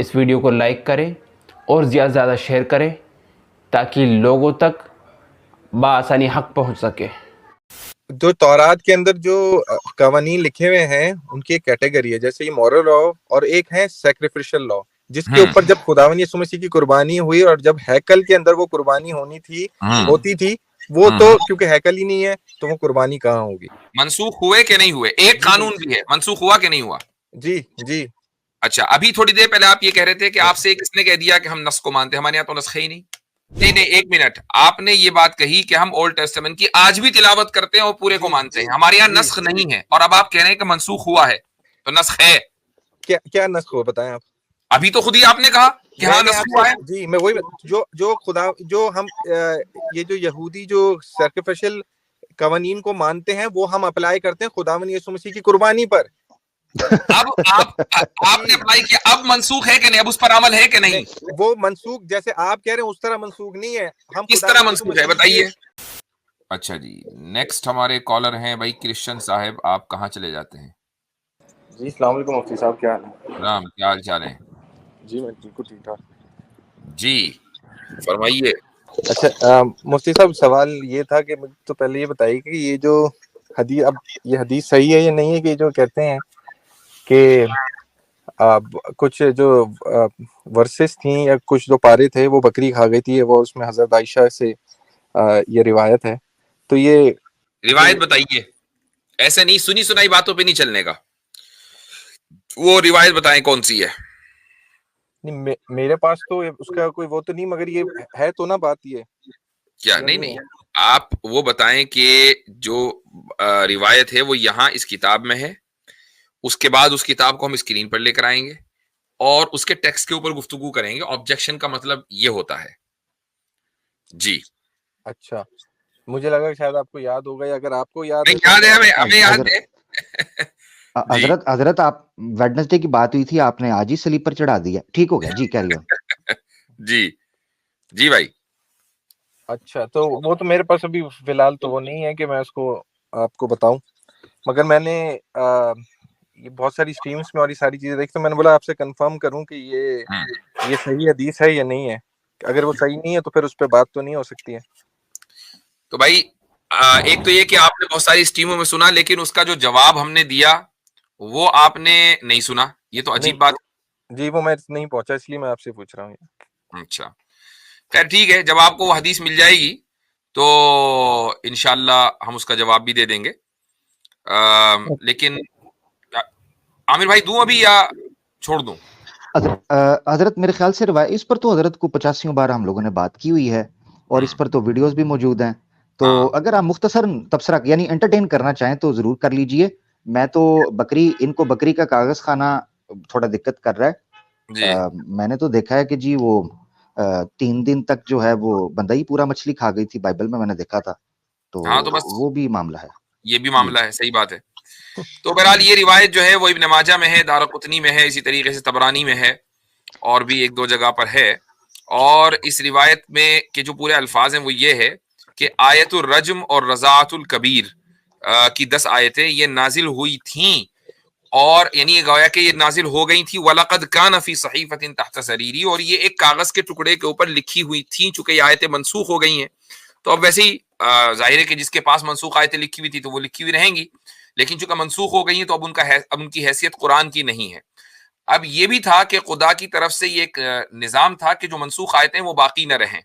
इस वीडियो को लाइक करें और ज़्यादा से ज़्यादा शेयर करें ताकि लोगों तक बआसानी हक पहुंच सके। जो तौरात के अंदर जो कवानीन लिखे हुए हैं उनकी एक कैटेगरी है, जैसे ये मॉरल लॉ और एक है सैक्रिफिशियल लॉ, जिसके ऊपर जब खुदावन यीशु मसीह की कुर्बानी हुई और जब हैकल के अंदर वो कुर्बानी होती थी, वो तो क्योंकि हैकल ही नहीं है तो वो कुर्बानी कहाँ होगी। मंसूख हुए कि नहीं हुए? एक कानून भी है, मंसूख हुआ कि नहीं हुआ? जी जी। अच्छा, अभी थोड़ी देर पहले आप ये कह रहे थे कि आपसे किसने कह दिया कि हम नस्ख को मानते हैं? हमारे यहाँ तो नस्ख ही नहीं। नहीं, एक मिनट, आपने ये बात कही कि हम ओल्ड टेस्टामेंट की आज भी तिलावत करते हैं और पूरे को मानते हैं। हमारे यहाँ नस्ख नहीं है, और अब आप कह रहे हैं कि मंसूख हुआ है, तो नस्ख है। क्या नस्ख हुआ बताएं आप? अभी तो खुद ही आपने कहा कि हाँ नस्ख हुआ है। जी, मैं वही जो खुदा जो हम ये जो यहूदी जो सैक्रिफिशियल कवानीन को मानते हैं वो हम अप्लाई करते हैं खुदावन यीशु मसीह की कुर्बानी पर। अब आपने अप्लाई किया, अब मंसूख है कि नहीं? अब उस पर अमल है कि नहीं? वो मंसूख जैसे आप कह रहे हैं उस तरह मंसूख नहीं है। हम किस तरह मंसूख है बताइए। अच्छा जी, नेक्स्ट हमारे कॉलर हैं भाई क्रिश्चियन साहब, आप कहाँ चले जाते हैं? जी अस्सलाम वालेकुम मुफ्ती साहब, क्या हाल है? राम, क्या हाल चाल है? जी मैं बिल्कुल ठीक ठाक। जी फरमाइए। अच्छा मुफ्ती साहब, सवाल ये था कि तो पहले ये बताइए कि ये जो हदीस, अब ये हदीस सही है या नहीं है कि जो कहते हैं कि कुछ जो वर्सेस थी या कुछ जो पारे थे वो बकरी खा गई थी, वो उसमें हजरत आयशा से ये रिवायत है, तो ये रिवायत बताइए, ऐसे नहीं सुनी सुनाई बातों पे नहीं चलने का, वो रिवायत बताएं कौन सी है। नहीं, मेरे पास तो उसका कोई वो तो नहीं, मगर ये है तो ना बात ये क्या? नहीं, आप वो बताएं कि जो रिवायत है वो यहाँ इस किताब में है, उसके बाद उस किताब को हम स्क्रीन पर लेकर आएंगे और उसके टेक्स्ट के ऊपर गुफ्तगू करेंगे। ऑब्जेक्शन का मतलब ये होता है जी। अच्छा, मुझे लगा शायद आपको याद होगा, या अगर आपको याद नहीं याद है, हमें याद है। हजरत आप वेडनेसडे की बात हुई थी, आपने आज ही स्लीप पर चढ़ा दिया, ठीक हो गया जी, कैरी ऑन। जी जी भाई। अच्छा, तो वो तो मेरे पास अभी फिलहाल तो वो नहीं है कि मैं उसको आपको बताऊं, मगर मैंने ये बहुत सारी स्ट्रीम्स में और ये सारी चीजें देखी, तो मैंने बोला आपसे कंफर्म करूं कि ये सही हदीस है या नहीं है। अगर वो सही नहीं है तो फिर उस पर बात तो नहीं हो सकती है। तो भाई एक तो ये कि आपने बहुत सारी स्ट्रीमों में सुना, लेकिन उसका जो जवाब हमने दिया वो आपने नहीं सुना, ये तो अजीब बात। जी, वो मैं नहीं पहुंचा, इसलिए मैं आपसे पूछ रहा हूँ। अच्छा, खैर ठीक है, जब आपको वो हदीस मिल जाएगी तो इंशाल्लाह हम उसका जवाब भी दे देंगे। लेकिन आमिर भाई दूं अभी या छोड़ दूं? हजरत मेरे ख्याल से इस पर तो हजरत को 85 बार हम लोगों ने बात की हुई है और इस पर तो वीडियोस भी मौजूद हैं, तो अगर आप मुख्तसर तबसरा यानी एंटरटेन करना चाहें तो जरूर कर लीजिए। मैं तो इनको बकरी का कागज खाना थोड़ा दिक्कत कर रहा है। मैंने तो देखा है कि जी वो 3 दिन तक जो है वो बंदा ही पूरा मछली खा गई थी, बाइबल में मैंने देखा था, तो हाँ तो बस वो भी मामला है, ये भी मामला है, सही बात है। तो बहरहाल ये रिवायत जो है वो इब्न माजा में है, दारकुतनी में है, इसी तरीके से तबरानी में है और भी एक दो जगह पर है। और इस रिवायत में के जो पूरे अल्फाज हैं वो ये है कि आयतुर रज्म और रज़ाअतुल कबीर की 10 आयतें ये नाजिल हुई थीं, और यानी ये गोया कि ये नाजिल हो गई थी। वलक़द कान फी सहीफ़तिन तहत सरीरी, और ये एक कागज के टुकड़े के ऊपर लिखी हुई थी। चूंकि ये आयतें मनसूख हो गई हैं तो अब वैसे ही जाहिर है कि जिसके पास मनसूख आयतें लिखी हुई थी तो वो लिखी हुई रहेंगी, लेकिन चूंकि मनसूख हो गई हैं तो अब उनकी हैसियत कुरान की नहीं है। अब ये भी था कि खुदा की तरफ से ये एक निज़ाम था कि जो मनसूख आयतें वो बाकी न रहें।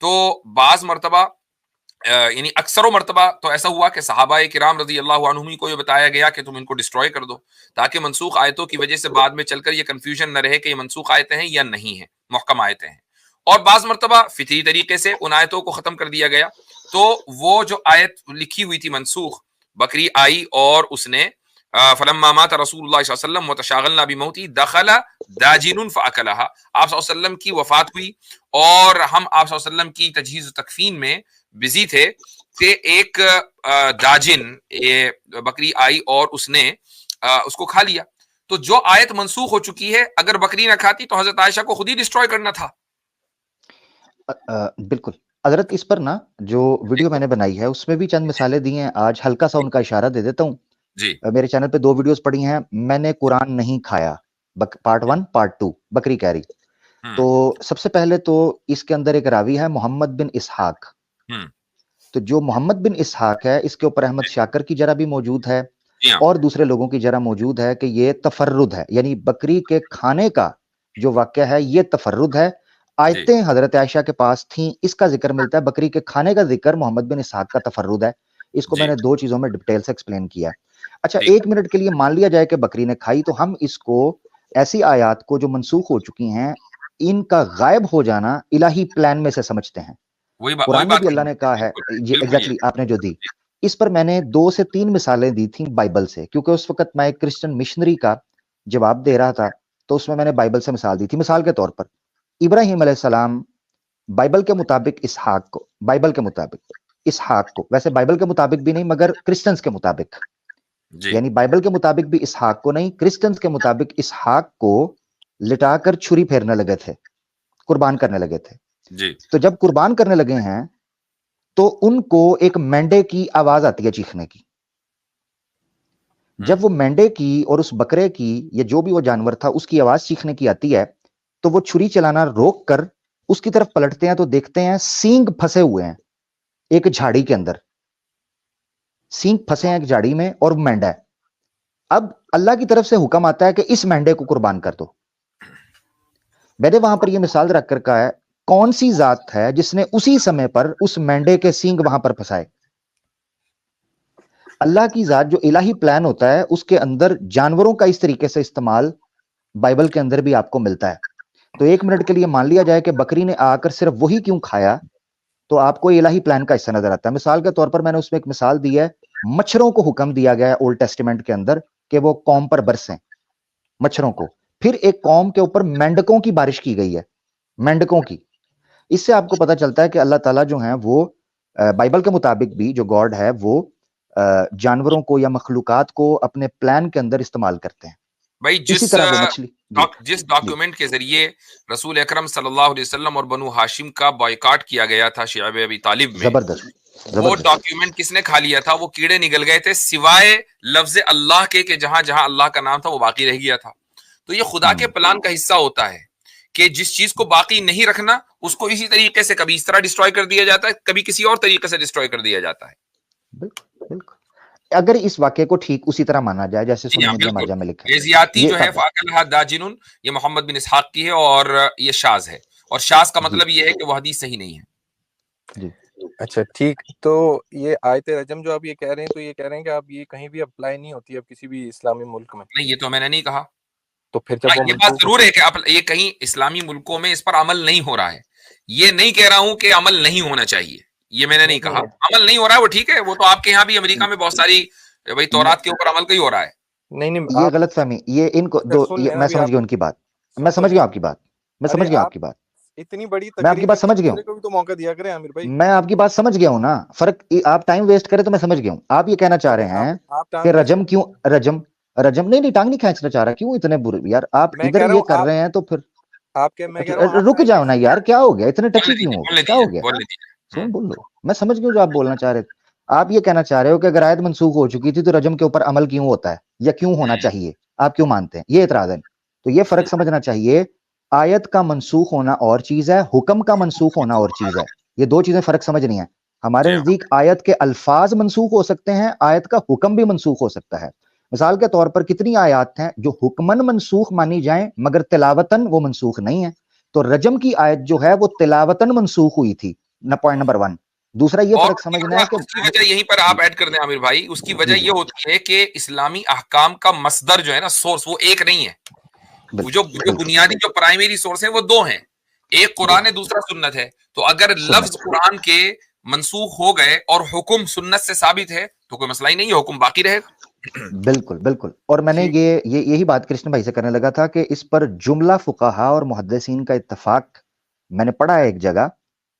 तो बाज़ मरतबा यानी अक्सर मरतबा तो ऐसा हुआ कि सहाबा किराम रज़ी अल्लाह अन्हुम को ये बताया गया कि तुम इनको डिस्ट्रॉय कर दो, ताकि मनसूख आयतों की वजह से बाद में चलकर ये कंफ्यूजन न रहे कि ये मनसूख आयतें हैं या नहीं है, मुहकम आयतें हैं। और बाज़ मरतबा फितरी तरीके से उन आयतों को ख़त्म कर दिया गया। तो वो जो आयत लिखी हुई थी मनसूख, बकरी आई और उसने फलम्मा मात रसूलुल्लाह सल्लल्लाहु अलैहि वसल्लम वतशागलना बिमौती दखला दाजिनुन फअकलहा, आप सल्लल्लाहु अलैहि वसल्लम की वफात हुई और हम आप सल्लल्लाहु अलैहि वसल्लम की तजहीज़ तकफीन में बिजी थे कि एक दाजिन ये बकरी आई और उसने उसको खा लिया। तो जो आयत मनसूख हो चुकी है, अगर बकरी ना खाती तो हजरत आयशा को खुद ही डिस्ट्रॉय करना था। बिल्कुल हजरत, इस पर ना जो वीडियो मैंने बनाई है उसमें भी चंद मिसालें दी हैं। आज हल्का सा उनका इशारा दे देता हूँ जी। मेरे चैनल पे 2 वीडियोस पड़ी हैं, मैंने कुरान नहीं खाया, पार्ट 1 पार्ट 2 बकरी कैरी। तो सबसे पहले तो इसके अंदर एक रावी है मोहम्मद बिन इसहाक। तो जो मोहम्मद बिन इसहाक है, इसके ऊपर अहमद शाकर की जरा भी मौजूद है और दूसरे लोगों की जरा मौजूद है कि ये तफर्रुद है, यानी बकरी के खाने का जो वाक्य है ये तफर्रुद है। आयतें हजरत आयशा के पास थी, इसका जिक्र मिलता है, बकरी के खाने का जिक्र मोहम्मद बिन इसहाक का तफर्रुद है। इसको मैंने दो चीजों में डिटेल से एक्सप्लेन किया। अच्छा, एक मिनट के लिए मान लिया जाए कि बकरी ने खाई, तो हम इसको ऐसी आयात को जो मनसूख हो चुकी हैं, इनका गायब हो जाना इलाही प्लान में से समझते हैं। कुरान में भी अल्लाह ने कहा है, ये एग्जैक्टली आपने जो दी, इस पर मैंने 2 से 3 मिसालें दी थी बाइबल से, क्योंकि उस वक्त मैं एक क्रिश्चियन मिशनरी का जवाब दे रहा था, तो उसमें मैंने बाइबल से मिसाल दी थी। मिसाल के तौर पर इब्राहिम अलैहिस्सलाम बाइबल के मुताबिक इसहाक को, बाइबल के मुताबिक इसहाक को, वैसे बाइबल के मुताबिक भी नहीं मगर क्रिश्चियंस के मुताबिक, यानी बाइबल के मुताबिक भी इसहाक को नहीं, क्रिश्चियंस के मुताबिक इसहाक को लिटाकर छुरी फेरने लगे थे, कुर्बान करने लगे थे जी। तो जब कुर्बान करने लगे हैं तो उनको एक मेंढे की आवाज आती है चीखने की। जब वो मेंढे की और उस बकरे की, या जो भी वो जानवर था, उसकी आवाज चीखने की आती है, तो वो छुरी चलाना रोक कर उसकी तरफ पलटते हैं तो देखते हैं सींग फंसे हुए हैं एक झाड़ी के अंदर, सींग फंसे हैं एक झाड़ी में और मेंढा है। अब अल्लाह की तरफ से हुक्म आता है कि इस मेंढे को कुर्बान कर दो। मैंने वहां पर यह मिसाल रखकर कहा है, कौन सी जात है जिसने उसी समय पर उस मेंढे के सींग वहां पर फंसाए? अल्लाह की जात, जो इलाही प्लान होता है उसके अंदर जानवरों का इस तरीके से इस्तेमाल बाइबल के अंदर भी आपको मिलता है। तो एक मिनट के लिए मान लिया जाए कि बकरी ने आकर सिर्फ वही क्यों खाया, तो आपको इलाही प्लान का हिस्सा नजर आता है। मिसाल के तौर पर मैंने उसमें एक मिसाल दी है, मच्छरों को हुक्म दिया गया है ओल्ड टेस्टामेंट के अंदर कि वो कौम पर बरसें, मच्छरों को। फिर एक कौम के ऊपर मेंढकों की बारिश की गई है, मेंढकों की। इससे आपको पता चलता है कि अल्लाह ताला जो है वो बाइबल के मुताबिक भी जो गॉड है वो जानवरों को या मखलूकात को अपने प्लान के अंदर इस्तेमाल करते हैं। भाई इसी तरह वो मछली, जिस डॉक्यूमेंट के जरिए रसूल अकरम सल्लल्लाहु अलैहि वसल्लम और बनु हाशिम का बॉयकॉट किया गया था शियाब अबी तालिब में, जबरदस्त वो डॉक्यूमेंट किसने खा लिया था? वो कीड़े निकल गए थे, सिवाय लफ्ज अल्लाह के जहां जहां अल्लाह का नाम था वो बाकी रह गया था। तो ये खुदा के प्लान का हिस्सा होता है कि जिस चीज को बाकी नहीं रखना उसको इसी तरीके से कभी इस तरह डिस्ट्रॉय कर दिया जाता है, कभी किसी और तरीके से डिस्ट्रॉय कर दिया जाता है। बिल्कुल बिल्कुल। अगर इस वाक्य को ठीक उसी तरह माना जाए जैसे सुनन इब्न माजा में लिखा है, ये जियाती जो है फाकलहा दाजिनुन, ये मोहम्मद बिन इसहाक की है और ये शाज है, और शाज का मतलब ये है कि वो हदीस सही नहीं है जी। अच्छा ठीक, तो ये आयत रजम जो आप ये कह रहे हैं, तो ये कह रहे हैं कि आप ये कहीं भी अप्लाई नहीं होती अब किसी भी इस्लामी मुल्क में? नहीं, ये तो मैंने नहीं कहा। तो फिर जब वो ये बात जरूर है कि आप ये कहीं इस्लामी मुल्कों में इस पर अमल नहीं हो रहा है, ये नहीं कह रहा हूं कि अमल नहीं होना चाहिए, ये मैंने नहीं कहा। अमल नहीं हो रहा है वो ठीक है, वो तो आपके यहाँ भी अमेरिका में बहुत सारी भाई तौरात के ऊपर अमल कहीं हो रहा है। नहीं ये गलत फहमी, ये इनको दो, मैं समझ गया उनकी बात, मैं समझ गया आपकी बात, मैं समझ गया आपकी बात, इतनी बड़ी मैं आपकी बात समझ गया हूँ, को भी तो मौका दिया करें आमिर भाई। मैं आपकी बात समझ गया हूँ ना, फर्क आप टाइम वेस्ट करें तो मैं समझ गया हूँ। आप ये कहना चाह रहे हैं कि रजम क्यों, रजम नहीं टांग नहीं खींचना चाह रहा, क्यों इतने बुरे यार आप इधर ये कर रहे हैं, तो फिर आप क्या, मैं कह रहा हूं रुक जाओ ना यार, क्या हो गया, इतने टची क्यों हो, क्या हो गया? सुन बोल लो, मैं समझ गया जो आप बोलना चाह रहे थे। आप ये कहना चाह रहे हो कि अगर आयत मनसूख हो चुकी थी तो रजम के ऊपर अमल क्यों होता है या क्यों होना चाहिए, आप क्यों मानते हैं, ये एतराज है। तो ये फर्क समझना चाहिए, आयत का मनसूख होना और चीज है, हुक्म का मनसूख होना और चीज है, ये दो चीजें फर्क समझनी है। हमारे नजदीक आयत के अल्फाज मनसूख हो सकते हैं, आयत का हुक्म भी मनसूख हो सकता है। मिसाल के तौर पर कितनी आयत हैं जो हुक्मन मनसूख मानी जाए मगर तिलावतन वो मनसूख नहीं है, तो रजम की आयत जो है वो तिलावतन मनसूख हुई थी ना, पॉइंट नंबर 1। दूसरा ये फर्क समझना है कि उसकी वजह यहीं पर आप ऐड कर दें आमिर भाई, उसकी वजह ये होती है कि इस्लामी अहकाम का मसदर जो है ना, सोर्स, वो एक नहीं है। जो बुनियादी जो प्राइमरी सोर्स है वो दो हैं, एक कुरान है दूसरा सुन्नत है। तो अगर लफ्ज कुरान के मनसूख हो गए और हुक्म सुन्नत से साबित है तो कोई मसला ही नहीं है, हुक्म बाकी रहेगा। बिल्कुल बिल्कुल। और मैंने यही बात कृष्ण भाई से करने लगा था कि इस पर जुमला फुकाहा और मुहद्दिसीन का इत्तफाक मैंने पढ़ा है एक जगह,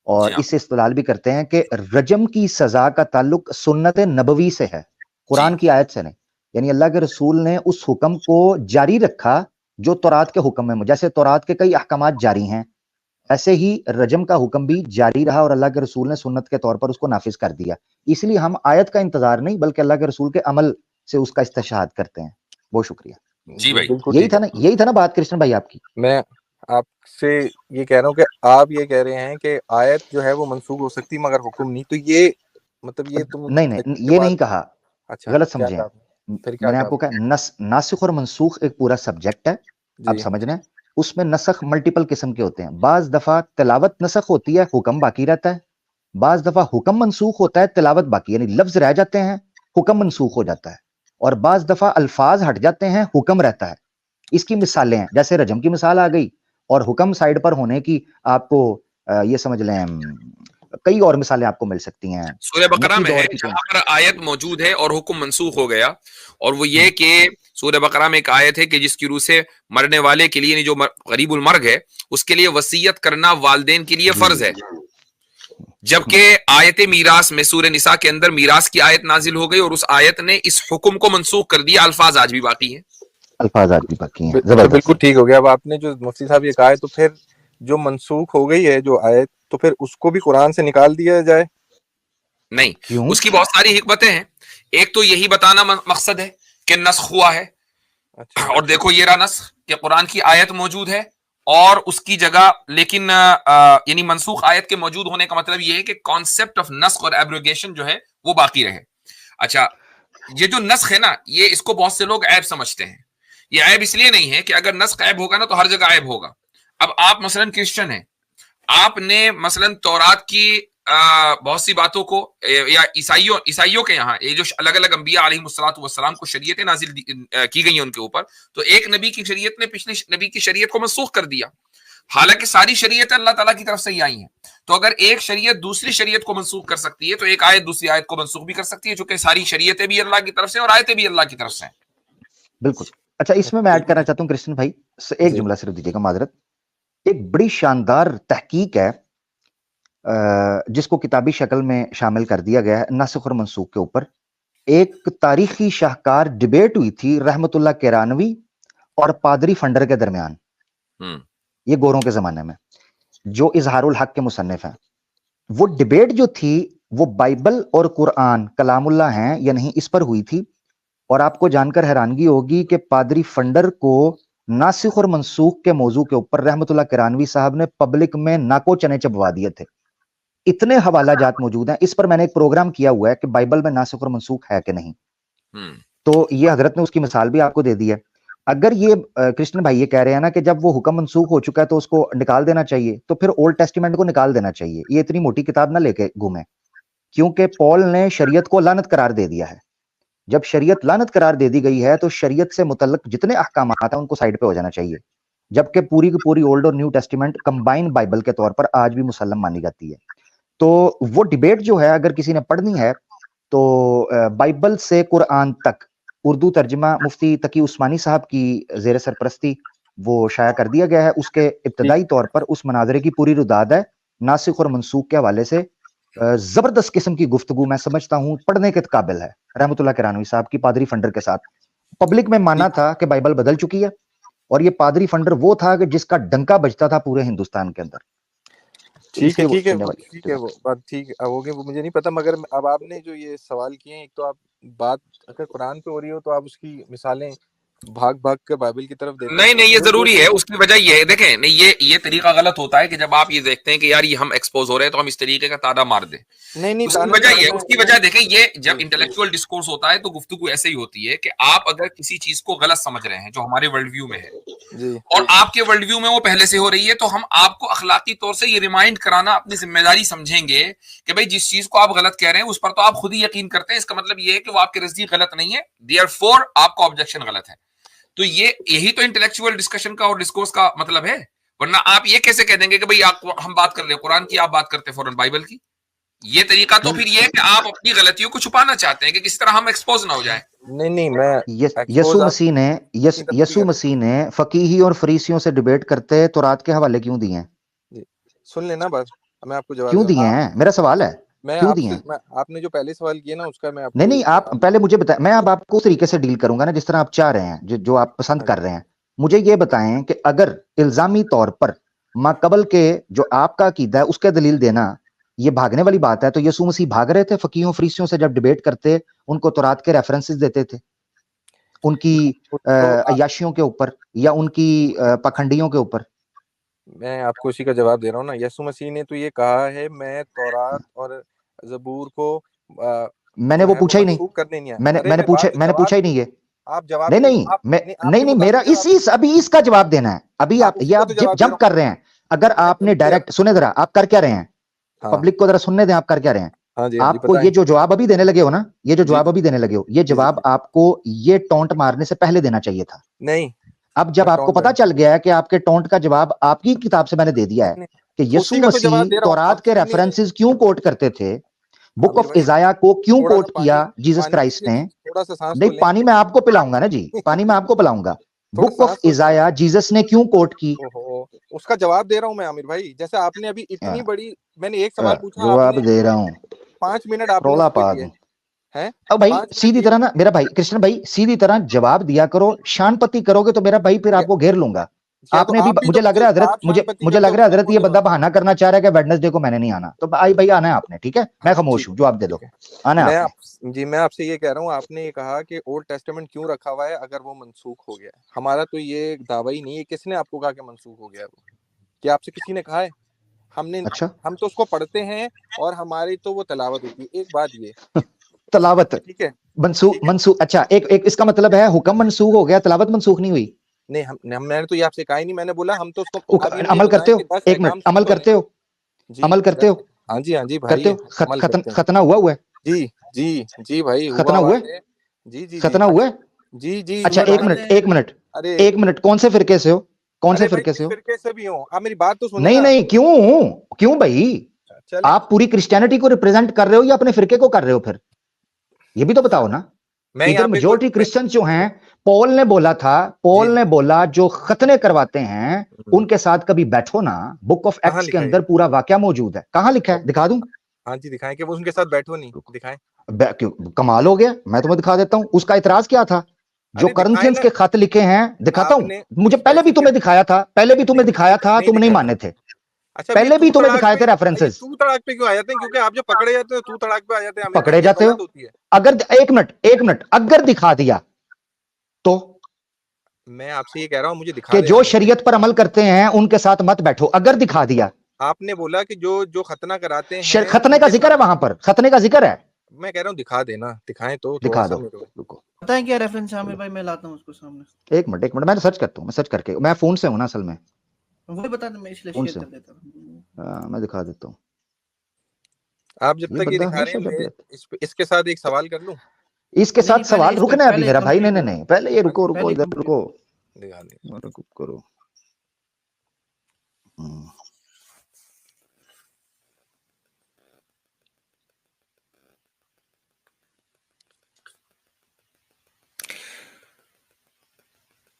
और इससे इस्तेलाल भी करते हैं कि रजम की सजा का ताल्लुक सुन्नत नबवी से है, कुरान की आयत से नहीं। यानी अल्लाह के रसूल ने उस हुक्म को जारी रखा जो तौरात के हुक्म में, जैसे तौरात के कई अहकामात जारी हैं, ऐसे ही रजम का हुक्म भी जारी रहा और अल्लाह के रसूल ने सुन्नत के तौर पर उसको नाफिज कर दिया। इसलिए हम आयत का इंतजार नहीं बल्कि अल्लाह के रसूल के अमल से उसका इस्तिशहाद करते हैं। बहुत शुक्रिया। जी भाई, बिल्कुल यही ठीक था है। ना, यही था ना बात कृष्ण भाई आपकी। मैं आपसे ये कह रहा हूँ कि आप ये कह रहे हैं कि आयत जो है वो मनसूख हो सकती है मगर हुक्म नहीं, तो ये मतलब ये तुम नहीं नहीं, के ये बाद नहीं कहा, अच्छा गलत क्या समझे कहा हैं। आपने? फिर क्या मैंने कहा आपको आपने? कहा नासिख और मनसूख एक पूरा सब्जेक्ट है, आप जी समझ रहे हैं। उसमें नसख मल्टीपल किस्म के होते हैं। बाज दफा तिलावत नसख होती है, हुक्म बाकी रहता है। बाज दफा हुक्म मनसूख होता है, तिलावत बाकी, यानी लफ्ज रह जाते हैं, हुक्म मनसूख हो जाता है। और बाज दफा अल्फाज हट जाते हैं, हुक्म रहता है। इसकी मिसालें हैं, जैसे रजम की मिसाल आ गई और हुक्म साइड पर होने की आपको ये समझ लें, कई और मिसालें आपको मिल सकती हैं। सूरह बकरा मक्की में है दौर की जहां पर आयत मौजूद है और हुक्म मंसूख हो गया, और वो ये कि सूरह बकरा में एक आयत है कि जिसकी रूह से मरने वाले के लिए, यानी जो गरीबुल मर्ग है, उसके लिए वसीयत करना वालिदैन के लिए फर्ज है। जबकि आयत मीरास में सूरह निसा के अंदर मीरास की आयत नाजिल हो गई और उस आयत ने इस हुक्म को मनसूख कर दिया। अल्फाज आज भी बाकी हैं। अल्फाज आज भी बाकी हैं। तो बिल्कुल जबरदस्त। ठीक हो गया। अब आपने जो मुफ्ती साहब ये कहा है, तो फिर जो मनसूख हो गई है जो आयत, तो फिर उसको भी कुरान से निकाल दिया जाए? नहीं, क्यों? उसकी बहुत सारी हिकमतें हैं। एक तो यही बताना मकसद है कि नस्ख हुआ है, अच्छा और देखो ये रहा नस्ख कि कुरान की आयत मौजूद है और उसकी जगह, लेकिन यानी मनसूख आयत के मौजूद होने का मतलब ये है कि कॉन्सेप्ट ऑफ नस्ख और एब्रोगेशन जो है वो बाकी रहे। अच्छा, ये जो नस्ख है ना, ये इसको बहुत से लोग ऐब समझते हैं। ये ऐब इसलिए नहीं है कि अगर नस्ख ऐब होगा ना तो हर जगह ऐब होगा। अब आप मसलन क्रिश्चियन हैं, आपने मसलन तौरात की बहुत सी बातों को, या ईसाइयों के यहाँ ये जो अलग अलग अंबिया अलैहिमुस्सलातु वस्सलाम को शरीयतें नाजिल की गई हैं उनके ऊपर, तो एक नबी की शरीयत ने पिछले नबी की शरीयत को मनसूख कर दिया। हालांकि सारी शरीयतें अल्लाह ताला की तरफ से ही आई हैं। तो अगर एक शरीयत दूसरी शरीयत को मनसूख कर सकती है, तो एक आयत दूसरी आयत को मनसूख भी कर सकती है, चूंकि सारी शरीयतें भी अल्लाह की तरफ से और आयतें भी अल्लाह की तरफ से हैं। बिल्कुल। अच्छा, इसमें मैं ऐड करना चाहता हूँ कृष्ण भाई, एक जी जुमला सिर्फ दीजिएगा, माजरत। एक बड़ी शानदार तहकीक है, जिसको किताबी शक्ल में शामिल कर दिया गया है नासिख और मनसूख के ऊपर। एक तारीखी शाहकार डिबेट हुई थी रहमतुल्लाह किरानवी और पादरी फंडर के दरमियान, ये गोरों के जमाने में, जो इजहारुल हक के मुसन्निफ हैं। वो डिबेट जो थी वो बाइबल और कुरान कलामुल्लाह हैं या नहीं, इस पर हुई थी। और आपको जानकर हैरानगी होगी कि पादरी फंडर को नासिख और मनसूख के मौजू के ऊपर रहमतुल्लाह किरानवी साहब ने पब्लिक में नाको चने चबवा दिए थे। इतने हवाला जात मौजूद हैं, इस पर मैंने एक प्रोग्राम किया हुआ है कि बाइबल में नासिख और मनसूख है कि नहीं। तो ये हजरत ने उसकी मिसाल भी आपको दे दी है। अगर ये कृष्ण भाई ये कह रहे हैं ना कि जब वो हुक्म मनसूख हो चुका है तो उसको निकाल देना चाहिए, तो फिर ओल्ड टेस्टिमेंट को निकाल देना चाहिए। ये इतनी मोटी किताब ना लेके घूमे, क्योंकि पॉल ने शरीयत को लानत करार दे दिया है। जब शरीयत लानत करार दे दी गई है तो शरीयत से मुतल्लक जितने अहकामात हैं उनको साइड पे हो जाना चाहिए। जबकि पूरी की पूरी ओल्ड और न्यू टेस्टिमेंट कंबाइन बाइबल के तौर पर आज भी मुसल्लम मानी जाती है। तो वो डिबेट जो है अगर किसी ने पढ़नी है तो बाइबल से कुरान तक उर्दू तर्जमा मुफ्ती तकी उस्मानी साहब की जेर सरपरस्ती वो शाया कर दिया गया है। उसके इब्तदाई तौर पर उस मनाजरे की पूरी रुदाद है। नासिख और मनसूख के हवाले से जबरदस्त किस्म की गुफ्तगू मैं समझता हूं पढ़ने के काबिल है। रहमतुल्लाह किरानवी साहब की पादरी फंडर के साथ पब्लिक में माना था कि बाइबल बदल चुकी है, और ये पादरी फंडर वो था कि जिसका डंका बजता था पूरे हिंदुस्तान के अंदर। ठीक है वो बात ठीक होगी, वो मुझे नहीं पता। मगर अब आपने जो ये सवाल किए हैं, एक तो आप बात अगर कुरान पे हो रही हो तो आप उसकी मिसालें भाग भाग के बाइबल की तरफ देते नहीं, ये जरूरी है। उसकी वजह ये है, देखें, नहीं ये तरीका गलत होता है कि जब आप ये देखते हैं कि यार ये हम एक्सपोज हो रहे हैं तो हम इस तरीके का ताना मार दें। नहीं उसकी वजह ये है, उसकी वजह देखें, ये जब इंटेलेक्चुअल डिस्कोर्स होता है तो गुफ्तगू ऐसे ही होती है कि आप अगर किसी चीज को गलत समझ रहे हैं जो हमारे वर्ल्ड व्यू में है, और आपके वर्ल्ड व्यू में वो पहले से हो रही है, तो हम आपको अखलाकी तौर से ये रिमाइंड कराना अपनी जिम्मेदारी समझेंगे कि भाई जिस चीज को आप गलत कह रहे हैं उस पर तो आप खुद ही यकीन करते हैं। इसका मतलब ये है कि वो आपके नजदीक गलत नहीं है, देयरफॉर आपका ऑब्जेक्शन गलत है। तो यही तो इंटेलेक्चुअल डिस्कशन का और डिस्कोर्स का मतलब है। वरना आप ये कैसे कह देंगे कि भाई हम बात कर रहे हैं कुरान की, आप बात करते हैं फौरन बाइबल की। ये तरीका तो फिर ये है कि आप अपनी गलतियों को छुपाना चाहते हैं कि किस तरह हम एक्सपोज ना हो जाए। नहीं मैं यसू मसीह ने फकीही और फरीसियों से डिबेट करते तौरात के हवाले क्यों दिए हैं? सुन लेना बस, मैं आपको जवाब क्यों दिए हैं, मेरा सवाल है। क्यों दिए हैं? आपने जो पहले सवाल किया ना उसका मैं आपको नहीं आप पहले मुझे बताएं, मैं अब आपको उस तरीके से डील करूंगा ना जिस तरह आप चाह रहे हैं, जो आप पसंद कर रहे हैं। मुझे ये बताएं कि अगर इल्जामी तौर पर माकबल के जो आपका अकीदा है उसके दलील देना ये भागने वाली बात है, तो यसू मसीह भाग रहे थे फकीहों फरीसियों से जब डिबेट करते, उनको तौरात के रेफरेंसेस देते थे? उनकी तो अय्याशियों के ऊपर या उनकी पाखंडियों के ऊपर? मैं आपको उसी का जवाब दे रहा हूँ ना। यीशु मसीह ने तो ये कहा है, मैं तौरात और जबूर को मैंने जो वो है वो पूछा ही नहीं। मनसूख करने नहीं आया। मैंने अरे मैंने मैं पूछा बात मैंने जवाब पूछा ही नहीं ये। आप जवाब नहीं नहीं नहीं आप मैं नहीं नहीं आपके नहीं मुद्दा मेरा पे जवाब इस अभी इसका जवाब देना है। अभी आप आप उसी ये को आप तो जवाब दे रहा जंप कर रहे हैं। अगर हूँ। आपने मैं डायरेक्ट सुने जरा, आप कर क्या रहे हैं? हाँ पब्लिक को जरा सुनने दें, आप कर क्या रहे हैं? हाँ जी आपको पता ये है जो जवाब अभी देने लगे हो ना, ये जो जी जवाब अभी देने लगे हो, ये जी जी जवाब जी। आपको ये टोंट मारने से पहले देना चाहिए था। नहीं अब जब मैं आपको टोंट पता चल गया है कि आपके टोंट का जवाब आपकी किताब से मैंने दे दिया है नहीं, कि उसी यीशु का तो जवाब मसीह दे रहा हूँ। तौरात आप के सुनिए रेफरेंसेस क्यों कोट करते थे, बुक आमिर ऑफ भाई, इजाया को क्यों थोड़ा सा कोट किया जीसस पानी क्राइस्ट पीजिए, ने? थोड़ा सा सांस नहीं, तो लें, पानी मैं आपको पिलाऊंगा ना जी, पानी मैं आपको पिलाऊंगा। थोड़ा बुक ऑफ सांस तो लें। इजाया जीसस ने क्यों कोट की? ओहो, उसका जवाब दे रहा हूँ मैं आमिर भाई। जैसे आपने अभी इतनी बड़ी, मैंने एक सवाल पूछा, जवाब आपने दे रहा हूं, 5 मिनट आपने रोला उस पे पा दिए दूं। हैं। अब भाई 5 मिनट सीधी दिए। तरह ना मेरा भाई कृष्ण भाई, सीधी तरह जवाब दिया करो। शानपति करोगे तो मेरा भाई फिर या, आपको घेर लूंगा। या तो आपने भी आप भी तो मुझे लग रहा है हजरत, आप शांति मुझे करते लग हो, रहा है फिर हजरत आपको ये बंदा जवाब बहाना करना चाह रहा है कि वेडनेसडे को मैंने नहीं आना। तो भाई भाई आना है आपने, ठीक है? मैं खामोश ठीक हूं, जवाब दे दो, ठीक है। आना है मैं आपने। आप जी मैं आपसे ये कह रहा हूँ, आपने ये कहा कि ओल्ड टेस्टामेंट क्यों रखा हुआ है अगर वो मनसूख हो गया है। हमारा तो ये दावा ही नहीं है। किसने आपको कहा कि मनसूख हो गया है वो? क्या आपसे किसी ने कहा है? हमने अच्छा, हम तो उसको पढ़ते हैं और हमारी तो वो तिलावत होती है। एक बात ये, तलावत ठीक है मनसूख, ठीक है। मनसूख, अच्छा एक एक इसका मतलब है हुक्म मनसूख हो गया, तलावत मनसूख नहीं हुई। नहीं मैंने तो ये आपसे कहा ही नहीं। मैंने बोला हम तो उसको, आप ये अमल करते बताएं हो? कि 10 एक मिनट, पैगाम सही अमल तो नहीं। करते हो? जी अमल करते हो? हाँ जी भाई, करते हो? अमल खत्म, करते हैं। खतना हुआ हुआ है? जी जी भाई, हुआ खतना हुआ हुआ है? है। जी खतना हुआ है? जी अच्छा हुआ एक था। मिनट, एक मिनट, अरे एक मिनट, कौन से फिरके से हो? कौन से अरे भाई, फिरके जिस से हो? फिरके से भी हो, आप मेरी बात तो सुने नहीं ना। नहीं, क्यों? क्यों भाई? चले, आप पूरी क्रिश्चियनिटी को रिप्रेजेंट कर रहे हो या अपने फिरके को कर रहे हो? फिर ये भी तो बताओ ना। मैं इधर यहाँ पे कोई मेजोरिटी क्रिश्चियन जो हैं, पॉल ने बोला था, जी पॉल ने बोला जो खतने करवाते हैं उनके साथ कभी बैठो ना। बुक ऑफ कहाँ एक्ट्स के लिखा है? अंदर पूरा वाक्या मौजूद है। कहां लिखा है? दिखा दूं? हाँ जी दिखाएं कि वो उनके साथ बैठो, नहीं दिखाएं। क्यों, कमाल हो गया, मैं तुम्हें दिखा देता हूं। उसका इतराज क्या था? जो अरे दिखाएं करंथियंस ना। के खत लिखे हैं, दिखाता हूं। आपने मुझे पहले भी स्पेसिफिक तुम्हें दिखाया था, पहले भी तुम्हें नहीं दिखाया था, नहीं तुम नहीं दिखाता। माने थे। अच्छा, अब ये पहले भी तू तुम्हें तड़ाक दिखाए पे, थे ये रेफरेंसेस। तू तड़ाक पे क्यों आ जाते हैं? क्योंकि आप जो पकड़े जाते हैं तू तड़ाक पे आ जाते हैं आमिर भाई, पकड़े ये जाते हो? गलत होती है। अगर एक मिनट अगर दिखा दिया तो, मैं आपसे ये कह रहा हूँ, मुझे दिखा कि दे जो आमिर भाई। शरीयत पर अमल करते हैं उनके साथ मत बैठो, अगर दिखा दिया। आपने बोला कि जो जो खतना कराते हैं खतने का उनके जिक्र साथ। है वहां पर, खतने का जिक्र है। मैं कह रहा हूँ दिखा देना, दिखाएं तो थोड़ा दिखा सा दो, मेरे को। रुको, पता है क्या रेफरेंस है आमिर भाई? मैं लाता हूँ उसको सामने। एक मिनट, मैं सर्च करता हूँ, मैं सर्च करके, मैं फोन से हूं ना असल में, वही बता दो, मैं इसलिए फोन शेयर से कर देता हूँ। मैं दिखा देता हूँ। आप जब ये तक ये बंदा दिखा रहे हमेशा हैं, जब मैं इसके साथ एक सवाल कर लूं? इसके नहीं साथ नहीं, पहले सवाल इस पे, रुकना है अभी पहले जरा भाई, नहीं कंप्लीट नहीं नहीं, पहले ये रुको रुको, पहले इधर कंप्लीट रुको, दिखा दें। रुको करो। हम्म,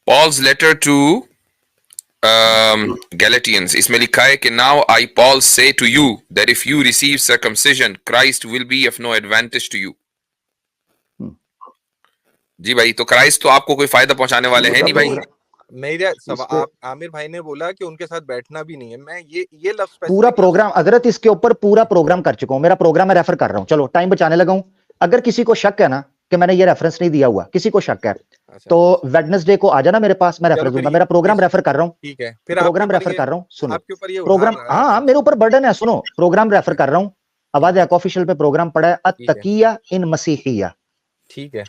Paul's letter to Galatians, इसमें लिखा है कि now I Paul say to you that if you receive circumcision, Christ will be of no advantage to you. जी भाई, तो क्राइस्ट तो आपको कोई फायदा पहुंचाने वाले हैं नहीं भाई। मेरा इस पे आप आमिर भाई ने बोला कि उनके साथ बैठना भी नहीं है। मैं ये लफ्ज पूरा स्पेसिफिक प्रोग्राम हजरत इसके ऊपर पूरा प्रोग्राम कर चुका हूं, मेरा प्रोग्राम मैं रेफर कर रहा हूं। चलो टाइम बचाने लगा हूं। अगर किसी को शक है ना कि मैंने ये रेफरेंस नहीं दिया हुआ, किसी को शक है अच्छा, तो वेडनेसडे को आ जाना मेरे पास, मैं रेफर चलो फिर दूंगा। मेरा प्रोग्राम रेफर कर रहा हूं, ठीक है। फिर प्रोग्राम रेफर कर रहा हूं, सुनो आपके ऊपर ये उधार प्रोग्राम, रहा हाँ रेफरेंस। मेरे ऊपर बर्डन है, सुनो प्रोग्राम रेफर कर रहा हूं। आवाज याक ऑफिशियल पे प्रोग्राम पड़ा है, अत्तकिया इन मसीहिया, ठीक है।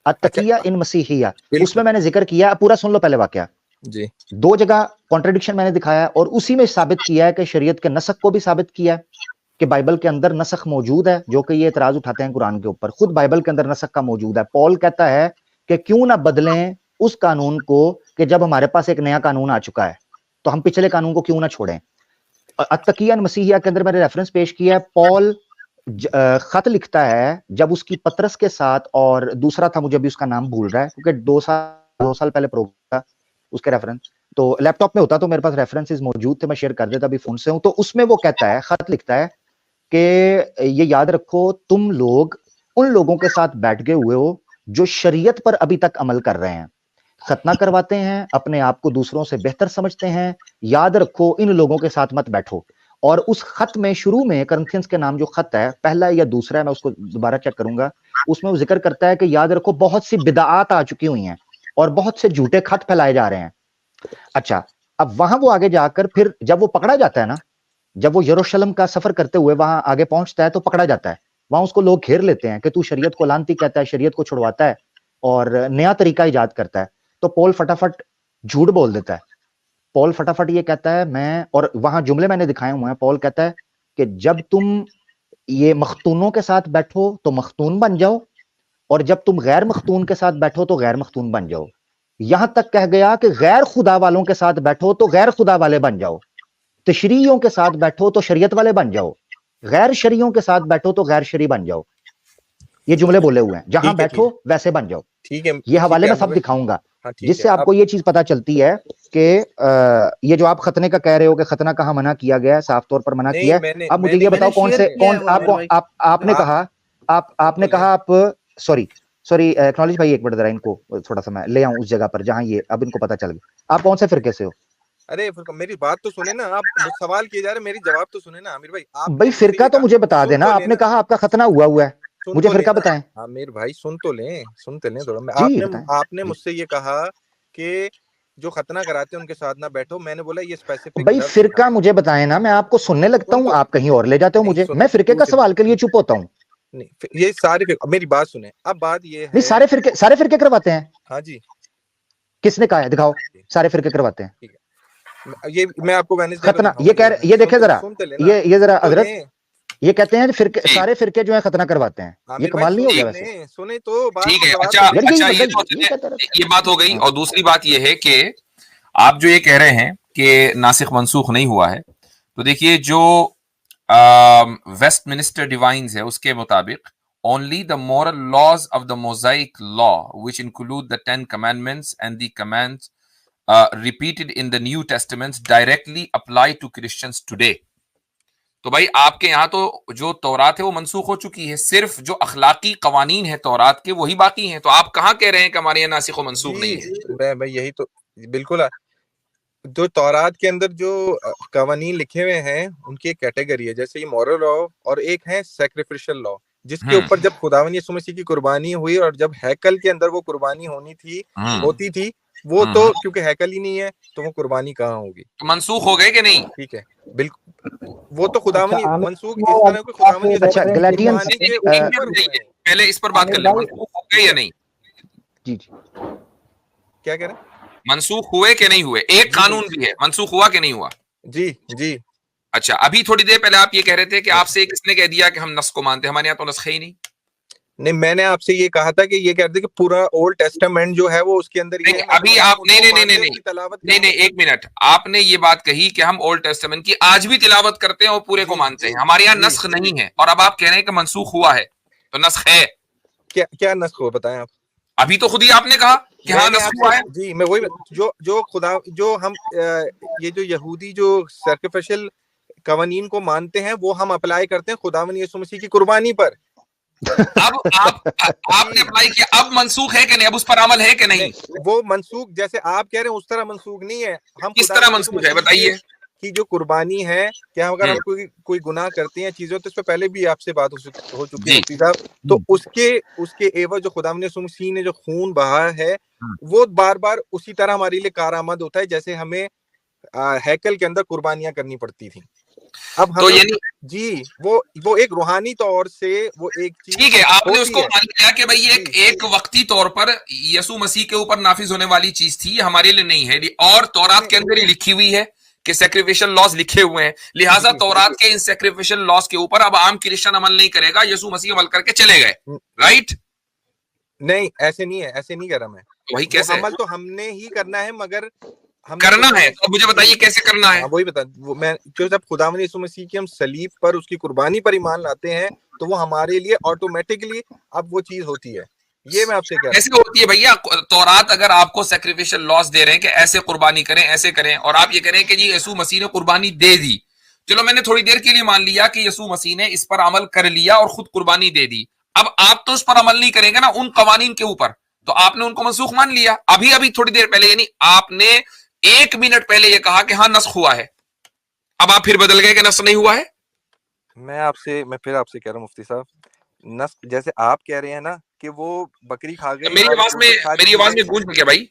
अत्तकिया इन मसीहिया, बिल्कुल। उसमें मैंने जिक्र किया, पूरा सुन लो पहले वाकया। जी, 2 जगह कॉन्ट्रडिक्शन मैंने दिखाया है और उसी में साबित किया है कि शरीयत के नसख को भी साबित किया है कि बाइबल के अंदर नसख मौजूद है, जो कि ये इतराज उठाते हैं कुरान के ऊपर। खुद बाइबल के अंदर नसख का मौजूद है। पॉल कहता है कि क्यों ना बदलें उस कानून को कि जब हमारे पास एक नया कानून आ चुका है तो हम पिछले कानून को क्यों ना छोड़ें। अत्तकिया मसीहिया के अंदर मैंने रेफरेंस पेश किया है। पॉल खत लिखता है जब उसकी पतरस के साथ, और दूसरा था मुझे अभी उसका नाम भूल रहा है क्योंकि 2 साल पहले प्रोग्राम था उसके रेफरेंस, तो लैपटॉप में होता तो मेरे पास रेफरेंसेस मौजूद थे, मैं शेयर कर देता, अभी फोन से हूं। तो उसमें वो कहता है, खत लिखता है कि ये याद रखो तुम लोग उन लोगों के साथ बैठ गए हुए हो जो शरीयत पर अभी तक अमल कर रहे हैं, खतना करवाते हैं, अपने आप को दूसरों से बेहतर समझते हैं। याद रखो इन लोगों के साथ मत बैठो। और उस खत में शुरू में करंथियंस के नाम जो खत है, पहला या दूसरा है, मैं उसको दोबारा चेक करूंगा, उसमें वो जिक्र करता है कि याद रखो बहुत सी बिदआत आ चुकी हुई हैं और बहुत से झूठे खत फैलाए जा रहे हैं। अच्छा, अब वहां वो आगे जाकर फिर जब वो पकड़ा जाता है ना, जब वो यरूशलेम का सफर करते हुए वहां आगे पहुंचता है तो पकड़ा जाता है। वहां उसको लोग घेर लेते हैं कि तू शरीयत को लानती कहता है, शरीयत को छुड़वाता है और नया तरीका इजाद करता है। तो पॉल फटाफट झूठ बोल देता है। पॉल फटाफट ये कहता है मैं, और वहां जुमले मैंने दिखाए हुए हैं, पॉल कहता है कि जब तुम ये मखतूनों के साथ बैठो तो मखतून बन जाओ, और जब तुम गैर मखतून के साथ बैठो तो गैर मखतून बन जाओ। यहां तक कह गया कि गैर खुदा वालों के साथ बैठो तो गैर खुदा वाले बन जाओ, तशरीयों के साथ बैठो तो शरीयत वाले बन जाओ, गैर शरीयों के साथ बैठो तो गैर शरी बन जाओ। ये जुमले बोले हुए हैं, जहां ठीक है, बैठो वैसे बन जाओ। ठीक है, ये हवाले ठीक में है, सब दिखाऊंगा, हाँ ठीक जिससे है। आपको ये चीज पता चलती है कि ये जो आप खतने का कह रहे हो कि खतना कहाँ मना किया गया है, साफ तौर पर मना नहीं, किया है। मैंने अब मुझे मैंने ये बताओ कौन शेयर से किया है कौन वो आमिर आपको भाई। आपने आप कहा आपने बोले। कहा आप सॉरी सॉरी एक्नॉलेज भाई, एक मिनट जरा इनको थोड़ा सा मैं ले आऊं उस जगह पर जहां ये अब इनको पता चल गया। आप कौन से फिरके से हो? अरे फिर मेरी बात तो सुने ना, आप सवाल किए जा रहे, मेरी जवाब तो सुने ना आमिर भाई। आपने भाई मुझसे फिरका ये तो कहा, मुझे बता सुन देना, तो आपने लेना, कहा आपका खतना हुआ है, सुन मुझे तो फिरका लेना बताएं। आमिर भाई, सुन तो लें थोड़ा। मैं जी बताएं आपने जी। मुझसे ये कहा कि जो खतना कराते हैं उनके साथ ना बैठो। मैंने बोला ये स्पेसिफिक भाई लफ्ज था। फिरका मुझे बताएं ना, मैं आपको सुनने लगता सुन हूँ, तो आप कहीं और ले जाते हो नहीं, मुझे। सुनो मैं फिरके का दूसरी सवाल के लिए चुप होता हूँ। नहीं, ये सारे मेरी बात सुने। अब बात ये नहीं, है, सारे फिरके करवाते हैं। हाँ जी, किसने कहा है? दिखाओ, सारे फिरके करवाते हैं ठीक है। ये मैं आपको वेडनेसडे को खतना। दिखाऊंगा, ये देखे जरा, सुनते लेना, ये जरा सुन तो हजरत, लें ये कहते हैं फिरके, जी सारे फिरके जो है खतना करवाते हैं। ये आमिर भाई, कमाल नहीं हो सुन गया तो वैसे? लें, सुने तो बात ठीक का है। जवाब अच्छा तो लें। यार यही अच्छा, ये तो यही कहते रहते ये बात हो गई। हैं। और दूसरी बात ये है कि आप जो ये कह रहे हैं कि नासिख मनसूख नहीं हुआ है, तो देखिए जो वेस्टमिनिस्टर डिवाइन्स है उसके मुताबिक only the moral laws of the Mosaic law, which include the 10 commandments and the commands repeated in the New Testaments, directly apply to Christians today. तो भाई आपके यहाँ तो जो तौरात है वो मनसूख हो चुकी है, सिर्फ जो अखलाकी कवानीन है तौरात के वही बाकी हैं। तो आप कहाँ कह रहे हैं कि हमारे यहाँ नासिख व मनसूख नहीं है? मैं यही तो बिल्कुल, जो तौरात के अंदर जो कवानीन लिखे हुए हैं उनकी एक कैटेगरी है, जैसे ये मॉरल लॉ, और एक है सैक्रिफिशियल लॉ, जिसके ऊपर जब खुदावन यीशु मसीह की कुर्बानी हुई और जब हैकल के अंदर वो कुर्बानी होती थी, वो तो क्योंकि हैकल ही नहीं है तो वो कुर्बानी कहाँ होगी? तो मनसूख हो गए कि नहीं? ठीक है, बिल्कुल, वो तो खुदावन मनसूख इस तरह कोई अच्छा, खुदावन यीशु मसीह की गलाटियंस कुर्बानी के ऊपर हुए हैं। पहले इस पर बात कर ले, मनसूख हो गए या नहीं? जी जी, क्या कह रहे हैं? मनसूख हुए कि नहीं हुए? एक कानून भी है, मनसूख हुआ कि नहीं हुआ? जी जी, अच्छा, अभी थोड़ी देर पहले आप ये कह रहे थे कि आपसे किसने कह दिया कि हम नस्ख को मानते हैं? हमारे यहाँ तो नस्ख है ही नहीं। नहीं, मैंने आपसे ये कहा था कि ये कहते कि पूरा ओल्ड टेस्टामेंट जो है वो उसके अंदर ये नहीं, है, मैं अभी बोला आप हम नहीं उनको नहीं नहीं मानते नहीं हैं, नहीं उसकी तलावत नहीं नहीं, एक मिनट। आपने ये बात कही कि हम ओल्ड टेस्टामेंट की आज भी तिलावत करते हैं और पूरे को मानते हैं। हमारे यहाँ नस्ख नहीं है, और अब आप कह रहे हैं कि मनसूख हुआ है, तो नस्ख है। क्या नस्ख हो, बताएं आप। अभी तो खुद ही आपने कहा कि हाँ मैंने नस्ख हुआ है। जी, मैं वही जो खुदा जो हम ये जो यहूदी जो सैक्रिफिशियल कवानीन को मानते हैं वो हम अप्लाई करते हैं खुदावन यीशु मसीह की कुर्बानी पर। अब आपने अप्लाई किया, अब मनसूख है कि नहीं? अब उस पर अमल है कि नहीं? वो मनसूख जैसे आप कह रहे हैं उस तरह मनसूख नहीं है। हम किस तरह मनसूख है बताइए? कि जो कुर्बानी है, क्या अगर हम कोई गुनाह करते हैं चीजों, तो इस पे पहले भी आपसे बात हो चुकी है मुफ्ती साहब, तो उसके एवज जो खुदावन यीशु मसीह ने जो खून बहा है वो बार बार उसी तरह हमारे लिए कारआमद होता है जैसे हमें हैकल के अंदर कुर्बानियां करनी पड़ती थी। अब तो यानी जी वो एक रूहानी तौर से वो एक चीज, ठीक है, आपने उसको मान लिया कि भाई ये एक वक्ती तौर पर यीशु मसीह के ऊपर नाफिज होने वाली चीज थी, हमारे लिए नहीं है। और तौरात के अंदर ही लिखी हुई है कि सैक्रिफिशियल लॉज लिखे हुए हैं, लिहाजा तौरात के इन सैक्रिफिशियल लॉज के ऊपर अब आम क्रिश्चियन अमल नहीं करेगा, यीशु मसीह अमल करके चले गए, राइट? नहीं, ऐसे नहीं है, ऐसे नहीं कह रहा मैं। वही कैसे अमल तो हमने ही करना है, मगर करना है तो मुझे बताइए कैसे करना है? वही बता मैं, क्यों जब खुदावंद यीशु मसीह की हम सलीब पर उसकी कुर्बानी पर ईमान लाते हैं तो वो हमारे लिए ऑटोमेटिकली अब वो चीज होती है। ये मैं आपसे कह रहा हूं। कैसे होती है भैया? तौरात अगर आपको सैक्रिफिशियल लॉस दे रहे हैं कि ऐसे कुर्बानी करें, ऐसे करें, और आप ये कह रहे हैं कि जी यीशु मसीह ने कुर्बानी दे दी, चलो मैंने थोड़ी देर के लिए मान लिया कि यीशु मसीह ने इस पर अमल कर लिया और खुद कुर्बानी दे दी। अब आप तो उस पर अमल नहीं करेंगे ना, उन कवानीन के ऊपर, तो आपने उनको मनसूख मान लिया। अभी थोड़ी देर पहले, यानी आपने 1 मिनट पहले ये कहा कि हाँ नस्ख हुआ है, अब आप फिर बदल गए कि नस्ख नहीं हुआ है। मैं फिर आपसे कह रहा हूं मुफ्ती साहब, नस्ख जैसे आप कह रहे हैं ना कि वो बकरी खा गई मेरी और आवाज वो में सारी मेरी आवाज चीजें में गूंज क्या भाई?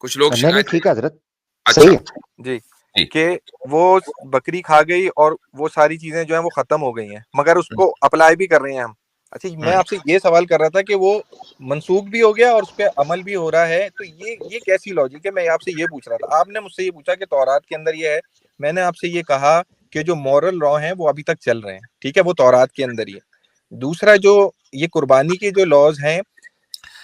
कुछ लोग नहीं नहीं शिकायत ठीक है हजरत, अच्छा सही है। जी जी कि वो बकरी खा गई और वो सारी चीजें जो है वो खत्म हो गई हैं, मगर उसको अप्लाई भी कर रहे हैं हम। अच्छा, मैं आपसे ये सवाल कर रहा था कि वो मनसूख भी हो गया और उस पर अमल भी हो रहा है, तो ये कैसी लॉजिक है? मैं आपसे ये पूछ रहा था। आपने मुझसे ये पूछा कि तौरात के अंदर ये है, मैंने आपसे ये कहा कि जो मॉरल लॉ हैं वो अभी तक चल रहे हैं, ठीक है, वो तौरात के अंदर ही है। दूसरा, जो ये कुर्बानी के जो लॉज हैं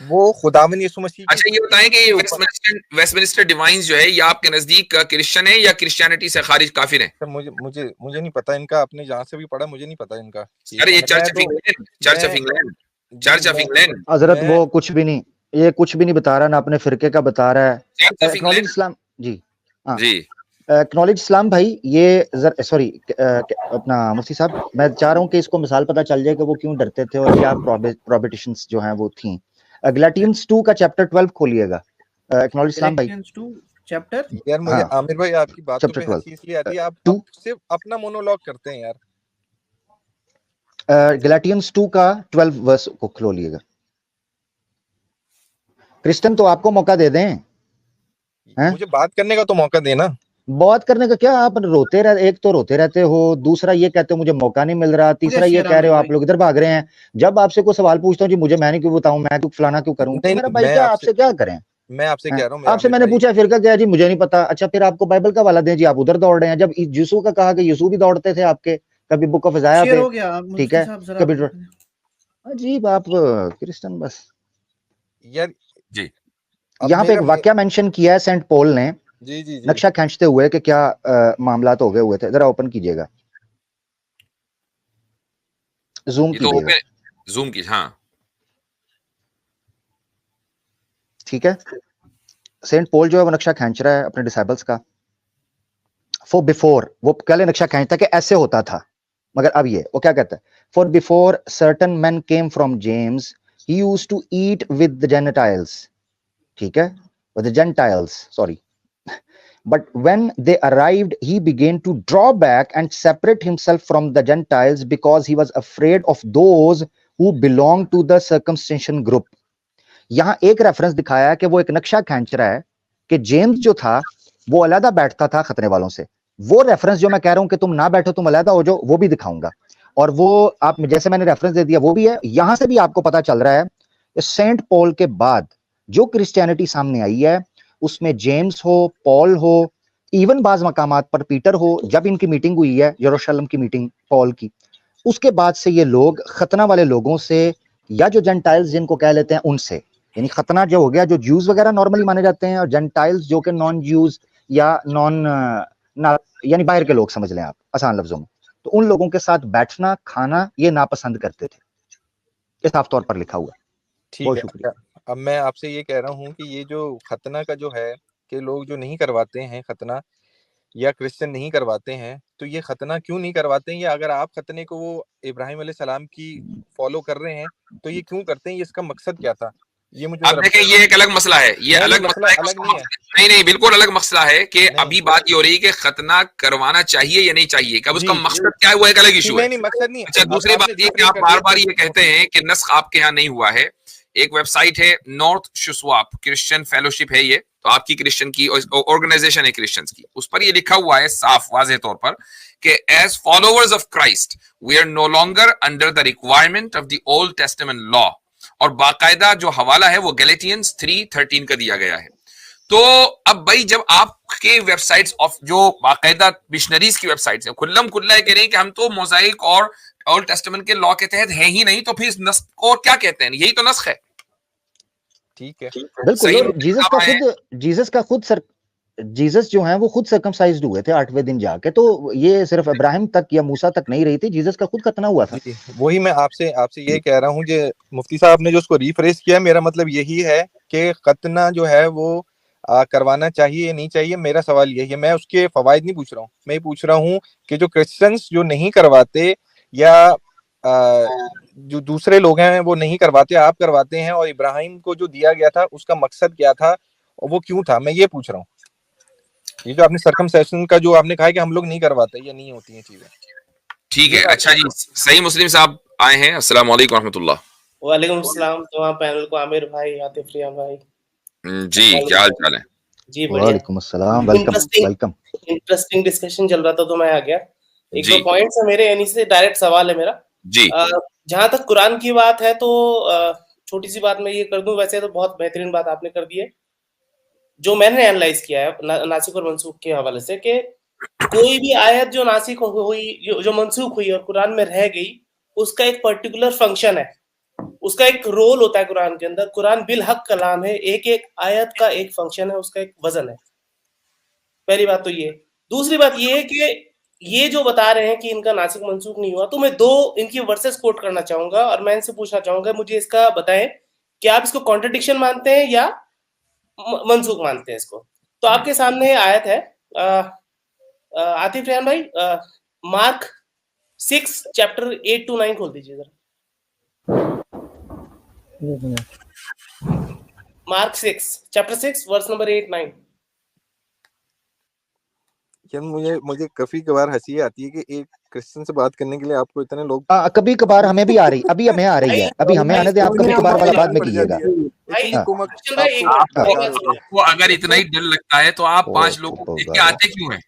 वो खुदावन यीशु मसीह की अच्छा, ये बताएं कि के ऊपर। वेस्टमिनिस्टर डिवाइन्स जो है ये आपके नजदीक क्रिश्चियन है या क्रिश्चियनिटी से खारिज काफिर है? सर मुझे नहीं पता इनका, अपने जहाँ से भी पढ़ा मुझे नहीं पता इनका कि अरे ये कौन है। Church of England, church of मैं इंग्लैंड, जी चर्च ऑफ इंग्लैंड, हजरत मैं वो कुछ भी नहीं, ये कुछ भी नहीं बता रहा, ना अपने फिरके का बता रहा है। Church of acknowledge England. इस्लाम जी, हाँ जी एक्नॉलेज इस्लाम भाई, ये सॉरी अपना मुफ्ती साहब, मैं चाह रहा हूँ कि इसको मिसाल पता चल जाए कि वो क्यों डरते थे और क्या प्रोहिबिशंस जो हैं वो थी। गैलाटियंस 2 का चैप्टर 12 खोलिएगा, एक्नॉलेज इस्लाम भाई। गैलेटियंस 2 चैप्टर यार मुझे हाँ आमिर भाई आपकी बातों चैप्टर पे 12 हंसी इसलिए आती है, आप 2 सिर्फ अपना मोनोलॉग करते हैं यार। गैलाटियंस 2 का 12 वर्स को खोलिएगा। क्रिस्टन तो आपको मौका दे दें हैं? मुझे बात करने का तो मौका देना। बात करने का क्या, आप रोते रह, एक तो रोते रहते हो, दूसरा ये कहते हो मुझे मौका नहीं मिल रहा, तीसरा ये शेयर कह रहे हो आमिर आप भाई। लोग इधर भाग रहे हैं। जब आपसे कोई सवाल पूछता हूँ जी मुझे, मैं नहीं क्यों बताऊं, मैं क्यों फलाना क्यों करूं, नहीं तो मेरा नहीं, भाई क्या आपसे क्या करें मैं आपसे हैं? कह रहा हूँ मेरा आपसे आमिर मैंने भाई। पूछा फिर क्या जी मुझे नहीं पता, अच्छा फिर आपको बाइबल का वाला दें जी, आप उधर दौड़ रहे हैं। जब यीशु का कहा कि यीशु भी दौड़ते थे आपके, कभी बुक ऑफ इज़ाया शेयर पे, हो गया ठीक मुफ्ती है, साहब, जरा कभी अजीब आप क्रिस्टन बस। यार जी अब यहाँ पे एक वाक्य मेंशन किया है सेंट पॉल ने, जी जी जी नक्शा खींचते हुए कि क्या मामला तो हो गए हुए थे, जरा ओपन कीजिएगा, जूम ये तो कीजिएगा, ओपन जूम की, हाँ ठीक है। सेंट पॉल जो है वो नक्शा खींच रहा है अपने डिसाइबल्स का। फॉर बिफोर, वो पहले नक्शा खींचता कि ऐसे होता था, मगर अब ये वो क्या कहता है, for before certain man came from James he used to eat with the gentiles, ठीक है, with the gentiles sorry, but when they arrived he began to draw back and separate himself from the Gentiles because he was afraid of those who belonged to the circumcision group। यहां एक reference दिखाया है कि वो एक नक्शा खींच रहा है कि जेम्स जो था वो अलहदा बैठता था खतने वालों से। वो रेफरेंस जो मैं कह रहा हूं कि तुम ना बैठो तुम अलहदा हो जाओ, वो भी दिखाऊंगा, और वो आप जैसे मैंने रेफरेंस दे दिया वो भी है। यहां से भी आपको पता चल रहा है सेंट पॉल के बाद जो क्रिश्चियनिटी सामने आई है उसमें जेम्स हो, पॉल हो, इवन बाज मकामात पर पीटर हो, जब इनकी मीटिंग हुई है यरूशलेम की मीटिंग पॉल की, उसके बाद से ये लोग खतना वाले लोगों से या जो जेंटाइल्स जिनको कह लेते हैं उनसे, यानी खतना जो हो गया, जो ज्यूज वगैरह नॉर्मली माने जाते हैं, और जेंटाइल्स जो कि नॉन ज्यूज या नॉन यानी बाहर के लोग समझ लें आप आसान लफ्जों में, तो उन लोगों के साथ बैठना खाना ये नापसंद करते थे, ये साफ तौर पर लिखा हुआ है। ठीक बहुत है। शुक्रिया। अब मैं आपसे ये कह रहा हूँ कि ये जो खतना का जो है कि लोग जो नहीं करवाते हैं खतना या क्रिश्चियन नहीं करवाते हैं, तो ये खतना क्यों नहीं करवाते हैं, या अगर आप खतने को वो इब्राहिम अलैहिस्सलाम की फॉलो कर रहे हैं तो ये क्यों करते हैं, ये इसका मकसद क्या था, ये मुझे अब जरा देखें, ये एक अलग मसला है, ये नहीं अलग मसला मसला है अलग नहीं है। नहीं नहीं, बिल्कुल अलग मसला है कि नहीं अभी बात ये हो रही है कि खतना करवाना चाहिए या नहीं चाहिए, कब उसका जी मकसद क्या है वो एक अलग इशू है। नहीं मकसद नहीं। अच्छा, अब दूसरी आपने बात ये कि जिक्र आप कर बार दिया बार ये कहते हैं कि नस्ख आपके यहाँ नहीं हुआ है। एक वेबसाइट है नॉर्थ शुस्वाप क्रिश्चियन फेलोशिप है, ये तो आपकी क्रिश्चियन की ऑर्गेनाइजेशन है क्रिश्चियंस की, उस पर ये लिखा हुआ है साफ वाज़ेह तौर पर कि as followers of Christ we are no longer under the requirement of the Old Testament law, और बाकायदा जो हवाला है वो गैलेटियंस 3:13 का दिया गया है। तो अब भाई जब आपके वेबसाइट्स ऑफ जो बाकायदा मिशनरीज की वेबसाइट्स है खुल्लम खुल्ला कह रहे हैं कि हम तो मोजाइक और ओल्ड टेस्टामेंट के लॉ के तहत है ही नहीं, तो फिर इस नस्ख को क्या कहते हैं, यही तो नस्ख है। ठीक है बिल्कुल, और जीसस जो हैं वो खुद सर्कमसाइज्ड हुए थे 8वें दिन जाके, तो ये सिर्फ इब्राहिम तक या मूसा तक नहीं रही थी, जीसस का खुद खतना हुआ था। जी वही मैं आपसे ये कह रहा हूँ कि मुफ्ती साहब ने जो उसको रिफ्रेश किया, मेरा मतलब यही है कि खतना जो है वो करवाना चाहिए या नहीं चाहिए, मेरा सवाल यही है। मैं उसके फवायद नहीं पूछ रहा हूँ, मैं पूछ रहा हूँ कि जो क्रिश्चियंस जो नहीं करवाते या जो दूसरे लोग हैं वो नहीं करवाते, आप करवाते हैं, और इब्राहिम को जो दिया गया था उसका मकसद क्या था और वो क्यों था, मैं ये पूछ रहा हूँ। ये जो आपने सर्कमसाइजेशन का जो आपने कहा है कि हम लोग नहीं करवाते या नहीं होती हैं चीजें, ठीक है। अच्छा जी, सही मुस्लिम साहब आए हैं। अस्सलाम वालेकुम रहमतुल्लाह। वालेकुम सलाम। तो वहाँ पैनल को आमिर भाई, आतिफ रियान भाई, जी क्या हाल चाल है? जी बढ़िया। वालेकुम अस्सलाम, वेलकम वेलकम। इंटरेस्टिंग डिस्कशन चल रहा था तो मैं आ गया। एक जी दो पॉइंट्स है मेरे, यानी से डायरेक्ट सवाल है मेरा। जी जहां तक कुरान की बात है तो छोटी सी बात मैं ये कर दूं, वैसे तो बहुत बेहतरीन बात आपने कर दी है। जो मैंने एनालाइज किया है नासिक और मनसूख के हवाले से, कि कोई भी आयत जो नासिक हुई, जो मनसूख हुई और कुरान में रह गई, उसका एक पर्टिकुलर फंक्शन है, उसका एक रोल होता है कुरान के अंदर। कुरान बिल हक कलाम है, एक एक आयत का एक फंक्शन है, उसका एक वजन है। पहली बात तो ये। दूसरी बात ये है कि ये जो बता रहे हैं कि इनका नासिक मनसूख नहीं हुआ, तो मैं दो इनकी वर्सेस कोट करना चाहूंगा और मैं इनसे पूछना चाहूंगा, मुझे इसका बताएं कि आप इसको कॉन्ट्रडिक्शन मानते हैं या मनसूख मानते हैं इसको। तो आपके सामने आयत है, आतिफ रियान भाई, मार्क 6 चैप्टर 8 to 9 खोल दीजिए जरा। Mark 6 chapter 6 verse number 8-9। यार मुझे काफी कबार हंसी आती है कि एक क्रिश्चियन से बात करने के लिए आपको इतने लोग कभी कभार हमें भी आ रही, अभी हमें आ रही है, अभी हमें आने दें, आप कभी कभार वाला बाद में कीजिएगा। इतनी कुमक कृष्ण भाई, एक आपको मिनट, बता एक रहे थे। वो अगर इतना ही डर लगता है तो आप 5 लोगों को देख के आते क्यों हैं?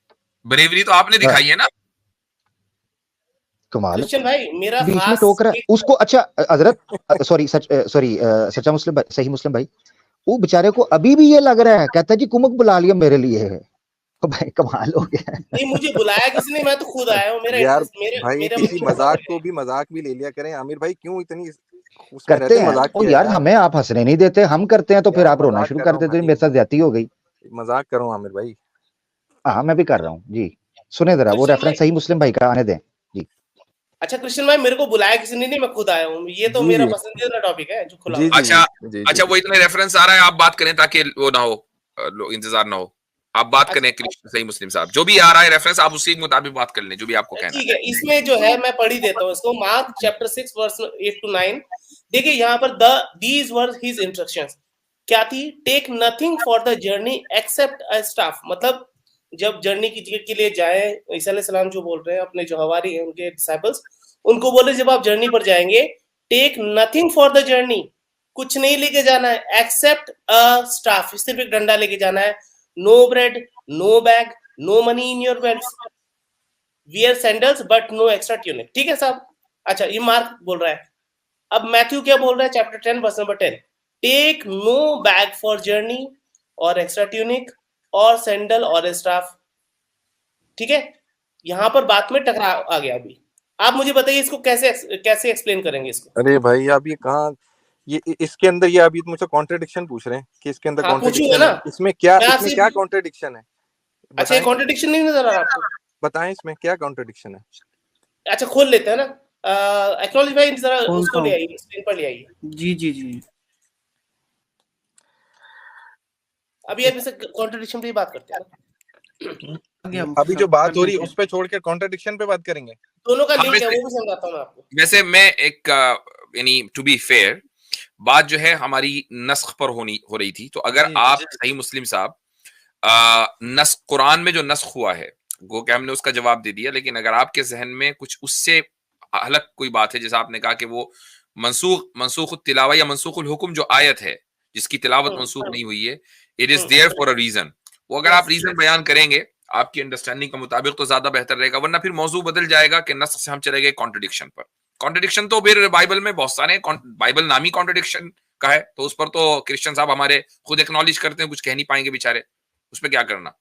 ब्रेवरी तो आपने दिखाई है ना। कमाल। कृष्ण भाई, मेरा बीच में खास टोक रहा है उसको। अच्छा हजरत, सॉरी सच्चा मुस्लिम भाई, सही मुस्लिम भाई, वो बेचारे को अभी भी ये लग रहा है, कहता है जी कुमक बुला लिया मेरे लिए है। तो भाई कमाल हो गया। नहीं, मुझे बुलाया किसने, मैं तो खुद आया हूँ। मेरा यार मेरे भाई मेरा किसी मजाक को भी मजाक भी ले लिया करें। आमिर भाई क्यों इतनी उसमें करते रहते हैं मजाक ओ किया यार, हमें आप हंसने नहीं देते, हम करते हैं तो फिर यार आप रोना मजाक शुरू कर कर रहा हूँ देते हो, भाई, मेरे साथ ज्यादती हो गई। मजाक कर रहा हूँ आमिर भाई। हाँ मैं भी कर रहा हूँ जी। सुने जरा वो कृष्ण रेफरेंस भाई, सही मुस्लिम भाई का आने दें जी। अच्छा कृष्ण भाई, मेरे को बुलाया किसी ने नहीं, मैं खुद आया हूँ। ये तो जी मेरा जी पसंदीदा टॉपिक है जो खुला जी हुआ है। जी अच्छा जी अच्छा, जी वो इतने रेफरेंस आ रहा है, आप बात करें ताकि वो ना हो, इंतजार ना हो। आप बात अच्छा, करें कृष्ण सही मुस्लिम साहब, जो भी आ रहा है रेफरेंस आप उसी के मुताबिक बात कर लें, जो भी आपको कहना ठीक है। है। इसमें जो है मैं पढ़ ही देता हूँ इसको। Mark chapter 6 verse 8 to 9। देखिए यहाँ पर दीज वर हिज इंस्ट्रक्शंस क्या थी। Take nothing for the journey except a staff. मतलब जब जर्नी के लिए जाए, ईसा अलैहि सलाम जो बोल रहे हैं अपने जो हवारी हैं, उनके डिसाइपल्स, उनको बोले जब आप जर्नी पर जाएंगे, take nothing for the journey, कुछ नहीं लेके जाना है, एक्सेप्ट अ स्टाफ, सिर्फ एक डंडा लेके जाना है। No bread, no bag, no money in your belt, wear sandals but no extra tunic. ठीक है साहब। अच्छा, ये मार्क बोल रहा है। अब मैथ्यू क्या बोल रहा है, chapter 10 verse number 10। Take no bag for journey और एक्स्ट्रा ट्यूनिक और सैंडल और स्टाफ। ठीक है, यहां पर बात में टकराव आ गया। अभी आप मुझे बताइए इसको कैसे कैसे एक्सप्लेन करेंगे इसको। अरे भाई आप ये कहाँ, ये इसके अंदर ये अभी मुझसे कॉन्ट्रडिक्शन पूछ रहे हैं कि इसके अंदर हाँ, पूछूंगा कॉन्ट्रडिक्शन ना है। इसमें मैं आपसे। क्या कॉन्ट्रडिक्शन है अच्छा, ये बताएं। कॉन्ट्रडिक्शन नहीं नजर आ रहा आपको? बताएं इसमें क्या कॉन्ट्रडिक्शन है। अच्छा, खोल लेते हैं ना। एक्नॉलेज भाई, जरा खोलता उसको ले हूँ। आइए, स्क्रीन पर ले आइए। जी जी जी। अभी आप इसे कॉन्ट्रडिक्शन पे ही बात करते हैं ना। आ गया मुफ्ती अभी जो साहब, बात कर हो रही है देते उस पे छोड़ के कॉन्ट्रडिक्शन पे बात करेंगे। दोनों का हाँ, लिंक है, वो भी समझाता हूँ मैं आपको। वैसे मैं एक यानी टू बी फेयर, बात जो है हमारी नस्ख पर हो रही थी। तो अगर जी आप सही मुस्लिम साहब, नस्ख कुरान में जो नस्ख हुआ है, गो कि हमने उसका जवाब दे दिया, लेकिन अगर आपके जहन में कुछ उससे अलग कोई बात है, जैसा आपने कहा कि वो मनसूख तिलावा या मनसूख हुक्म जो आयत है जिसकी तिलावत मनसूख नहीं हुई है, it is there for a reason. वो अगर आप रीजन बयान करेंगे आपकी अंडरस्टैंडिंग के मुताबिक तो ज्यादा बेहतर रहेगा, वरना फिर मौजू बदल जाएगा कि नस्ख से हम चले गए कॉन्ट्रडिक्शन पर। कॉन्ट्रडिक्शन तो फिर बाइबल में बहुत सारे, बाइबल नामी कॉन्ट्रडिक्शन का है, तो उस पर तो क्रिश्चियन साहब हमारे खुद एक्नॉलेज करते हैं, कुछ कह नहीं पाएंगे बेचारे, उस पर क्या करना।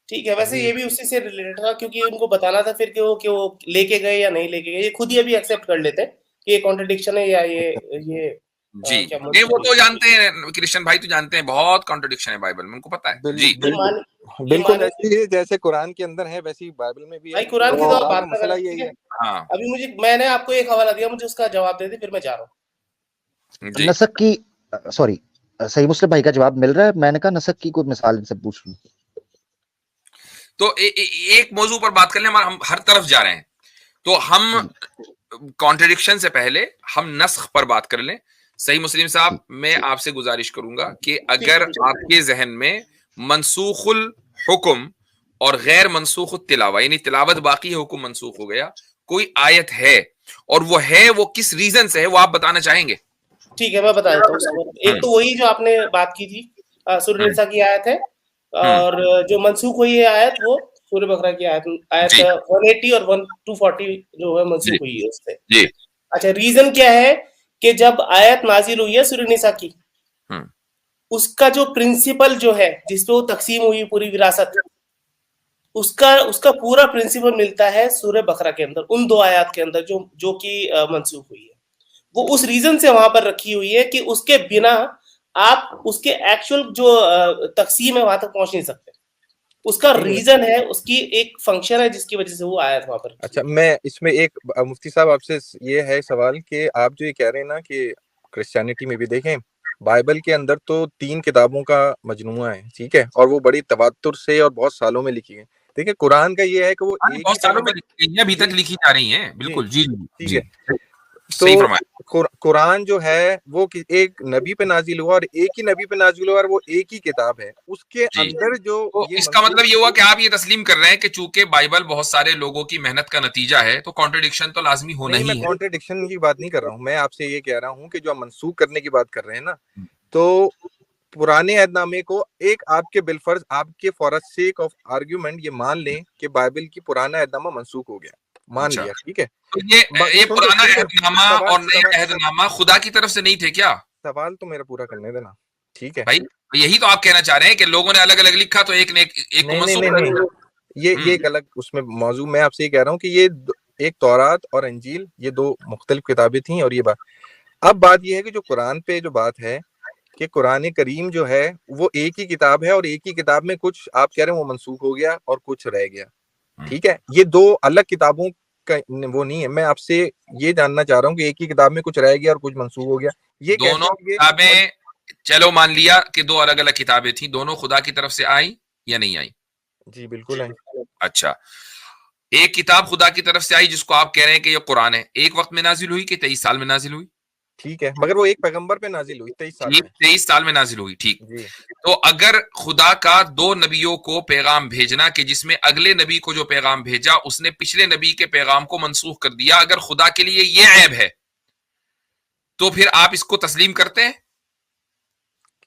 ठीक है, वैसे ये भी उसी से रिलेटेड था, क्योंकि उनको बताना था फिर कि वो लेके गए या नहीं लेके गए। ये खुद ही अभी एक्सेप्ट कर लेते हैं कि ये कॉन्ट्रडिक्शन है या ये जी क्या नहीं, वो तो जानते हैं, क्रिश्चियन भाई तो जानते हैं बहुत कॉन्ट्रडिक्शन है बाइबल में, उनको पता है। जी बिल्कुल ऐसी है जैसे कुरान के अंदर है वैसी बाइबल में भी है। भाई कुरान की तो आप बात मसला करें, यही है। हाँ अभी मैंने आपको एक हवाला दिया, मुझे उसका जवाब दे दे, फिर मैं जा रहा हूँ। जी। नसक की, सॉरी सही मुस्लिम भाई का जवाब मिल रहा है। मैंने कहा नसक की कोई मिसाल इनसे पूछ लूं। तो एक मौजू पर बात कर लें, हम हर तरफ जा रहे हैं, तो हम कॉन्ट्रडिक्शन से पहले हम नस्ख पर बात कर लें। सही मुस्लिम साहब, मैं आपसे गुजारिश करूंगा कि अगर आपके जहन में मनसूखुल हुक्म और गैर मनसूख तिलावा, यानी तिलावत बाकी है, हुक्म मनसूख हो गया, कोई आयत है और वो है वो किस रीजन से है, वो आप बताना चाहेंगे? ठीक है, मैं बता देता हूँ उसको। एक तो वही जो आपने बात की थी, सूर्य निसा की आयत है, और जो मनसूख हुई है आयत वो सूर्य बकरा की आयत जी। 180 और 240 जो है मनसूख जी। हुई है उससे। जी। अच्छा, रीजन क्या है कि जब आयत नाजिल हुई है सूर्य निसा की, उसका जो प्रिंसिपल जो है जिसपे वो तकसीम हुई पूरी विरासत, उसका उसका पूरा प्रिंसिपल मिलता है सूर्य बकरा के अंदर, उन 2 आयत के अंदर जो कि मनसूख हुई है। वो उस रीजन से वहां पर रखी हुई है कि उसके बिना आप उसके एक्चुअल जो तकसीम है वहां तक पहुंच नहीं सकते। उसका रीजन है, उसकी एक फंक्शन है जिसकी वजह से वो आयत वहां पर। अच्छा, मैं इसमें एक मुफ्ती साहब आपसे ये है सवाल कि आप जो ये कह रहे हैं ना कि क्रिश्चियनिटी में भी देखें, बाइबल के अंदर तो 3 किताबों का मजमुआ है, ठीक है, और वो बड़ी तवातुर से और बहुत सालों में लिखी है। देखिए कुरान का ये है कि वो एक बहुत ही सालों में पैगंबर, लिखी गई हैं, अभी तक लिखी जा रही हैं, बिल्कुल। जी ठीक जी, है। सही तो फरमाया। कुरान जो है वो एक नबी पे नाजिल हुआ और एक ही नबी पे नाजिल हुआ और वो एक ही किताब है। उसके जी। अंदर जो तो ये इसका मतलब ये हुआ कि आप ये तस्लीम कर रहे हैं कि चूंकि बाइबल बहुत सारे लोगों की मेहनत का नतीजा है, तो कॉन्ट्रडिक्शन तो लाजमी होना नहीं, मैं ही है। कॉन्ट्रडिक्शन की बात नहीं कर रहा हूँ, मैं आपसे ये कह रहा हूँ कि जो आप मनसूख करने की बात कर रहे हैं ना, तो पुराने अहदनामे को एक आपके बिलफर्ज आपके फॉर सेक ऑफ आर्ग्यूमेंट ये मान लें कि बाइबल की पुराना अहदनामा मनसूख हो गया, मान अच्छा। लिया, ठीक है। तो ये पुराना अहदनामा और नया अहदनामा खुदा की तरफ से नहीं थे क्या? सवाल तो मेरा पूरा करने देना, ठीक है भाई, यही तो आप कहना चाह रहे हैं कि लोगों ने अलग अलग लिखा तो एक ने एक को नहीं मनसूख नहीं कर नहीं, दिया। ये एक अलग उसमें मौजूद, मैं आपसे ये कह रहा हूँ कि ये एक तौरात और अंजील ये 2 मुख्तलिफ किताबें थी। और ये बात, अब बात ये है कि जो कुरान पे जो बात है कि कुरान करीम जो है वो एक ही किताब है और एक ही किताब में कुछ आप कह रहे हैं वो मनसूख हो गया और कुछ रह गया, ठीक है। ये 2 अलग किताबों का वो नहीं है। मैं आपसे ये जानना चाह रहा हूँ कि एक ही किताब में कुछ रह गया और कुछ मनसूख हो गया, ये दोनों कैसे? किताबें, चलो मान लिया कि 2 अलग अलग किताबें थी, दोनों खुदा की तरफ से आई या नहीं आई? जी बिल्कुल है। अच्छा, एक किताब खुदा की तरफ से आई जिसको आप कह रहे हैं कि ये कुरान है, एक वक्त में नाजिल हुई कि 23 साल में नाजिल हुई? ठीक है, मगर वो एक पैगंबर पे नाजिल हुई 23 साल में। 23 साल में नाजिल हुई, ठीक। जी। तो अगर खुदा का 2 नबियों को पैगाम भेजना कि जिसमें अगले नबी को जो पैगाम भेजा उसने पिछले नबी के पैगाम को मनसूख कर दिया, अगर खुदा के लिए ये ऐब है तो फिर आप इसको तस्लीम करते हैं?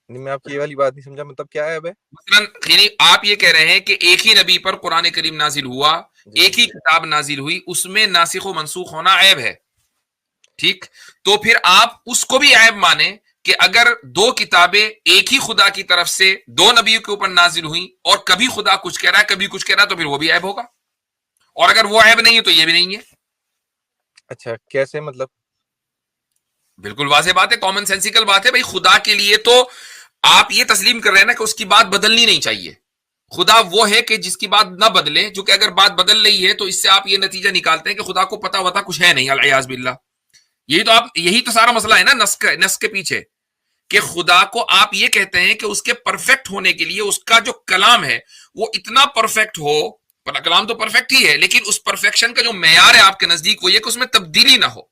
नहीं, मैं आपकी ये वाली बात नहीं समझा, मतलब क्या है? मसलन यानी आप ये कह रहे हैं कि एक ही नबी पर कुरान करीम नाजिल हुआ, एक ही किताब नाजिल हुई, उसमें नासिख व मनसूख होना ऐब है, ठीक। तो फिर आप उसको भी ऐब माने कि अगर 2 किताबें एक ही खुदा की तरफ से 2 नबियों के ऊपर नाजिल हुई और कभी खुदा कुछ कह रहा है कभी कुछ कह रहा है, तो फिर वो भी ऐब होगा, और अगर वो ऐब नहीं है तो ये भी नहीं है। अच्छा, कैसे मतलब? बिल्कुल वाज़ेह बात है, कॉमन सेंसिकल बात है भाई। खुदा के लिए तो आप ये तस्लीम कर रहे हैं ना कि उसकी बात बदलनी नहीं चाहिए। खुदा वो है कि जिसकी बात ना बदले, जो कि अगर बात बदल रही है तो इससे आप ये नतीजा निकालते हैं कि खुदा को पता वता कुछ है नहीं, अलियाज़ बिल्लाह। यही तो सारा मसला है ना नस्क के पीछे, कि खुदा को आप ये कहते हैं कि उसके परफेक्ट होने के लिए उसका जो कलाम है वो इतना परफेक्ट हो, पर कलाम तो परफेक्ट ही है, लेकिन उस परफेक्शन का जो मेयार है आपके नजदीक वो ये कि उसमें तब्दीली ना हो।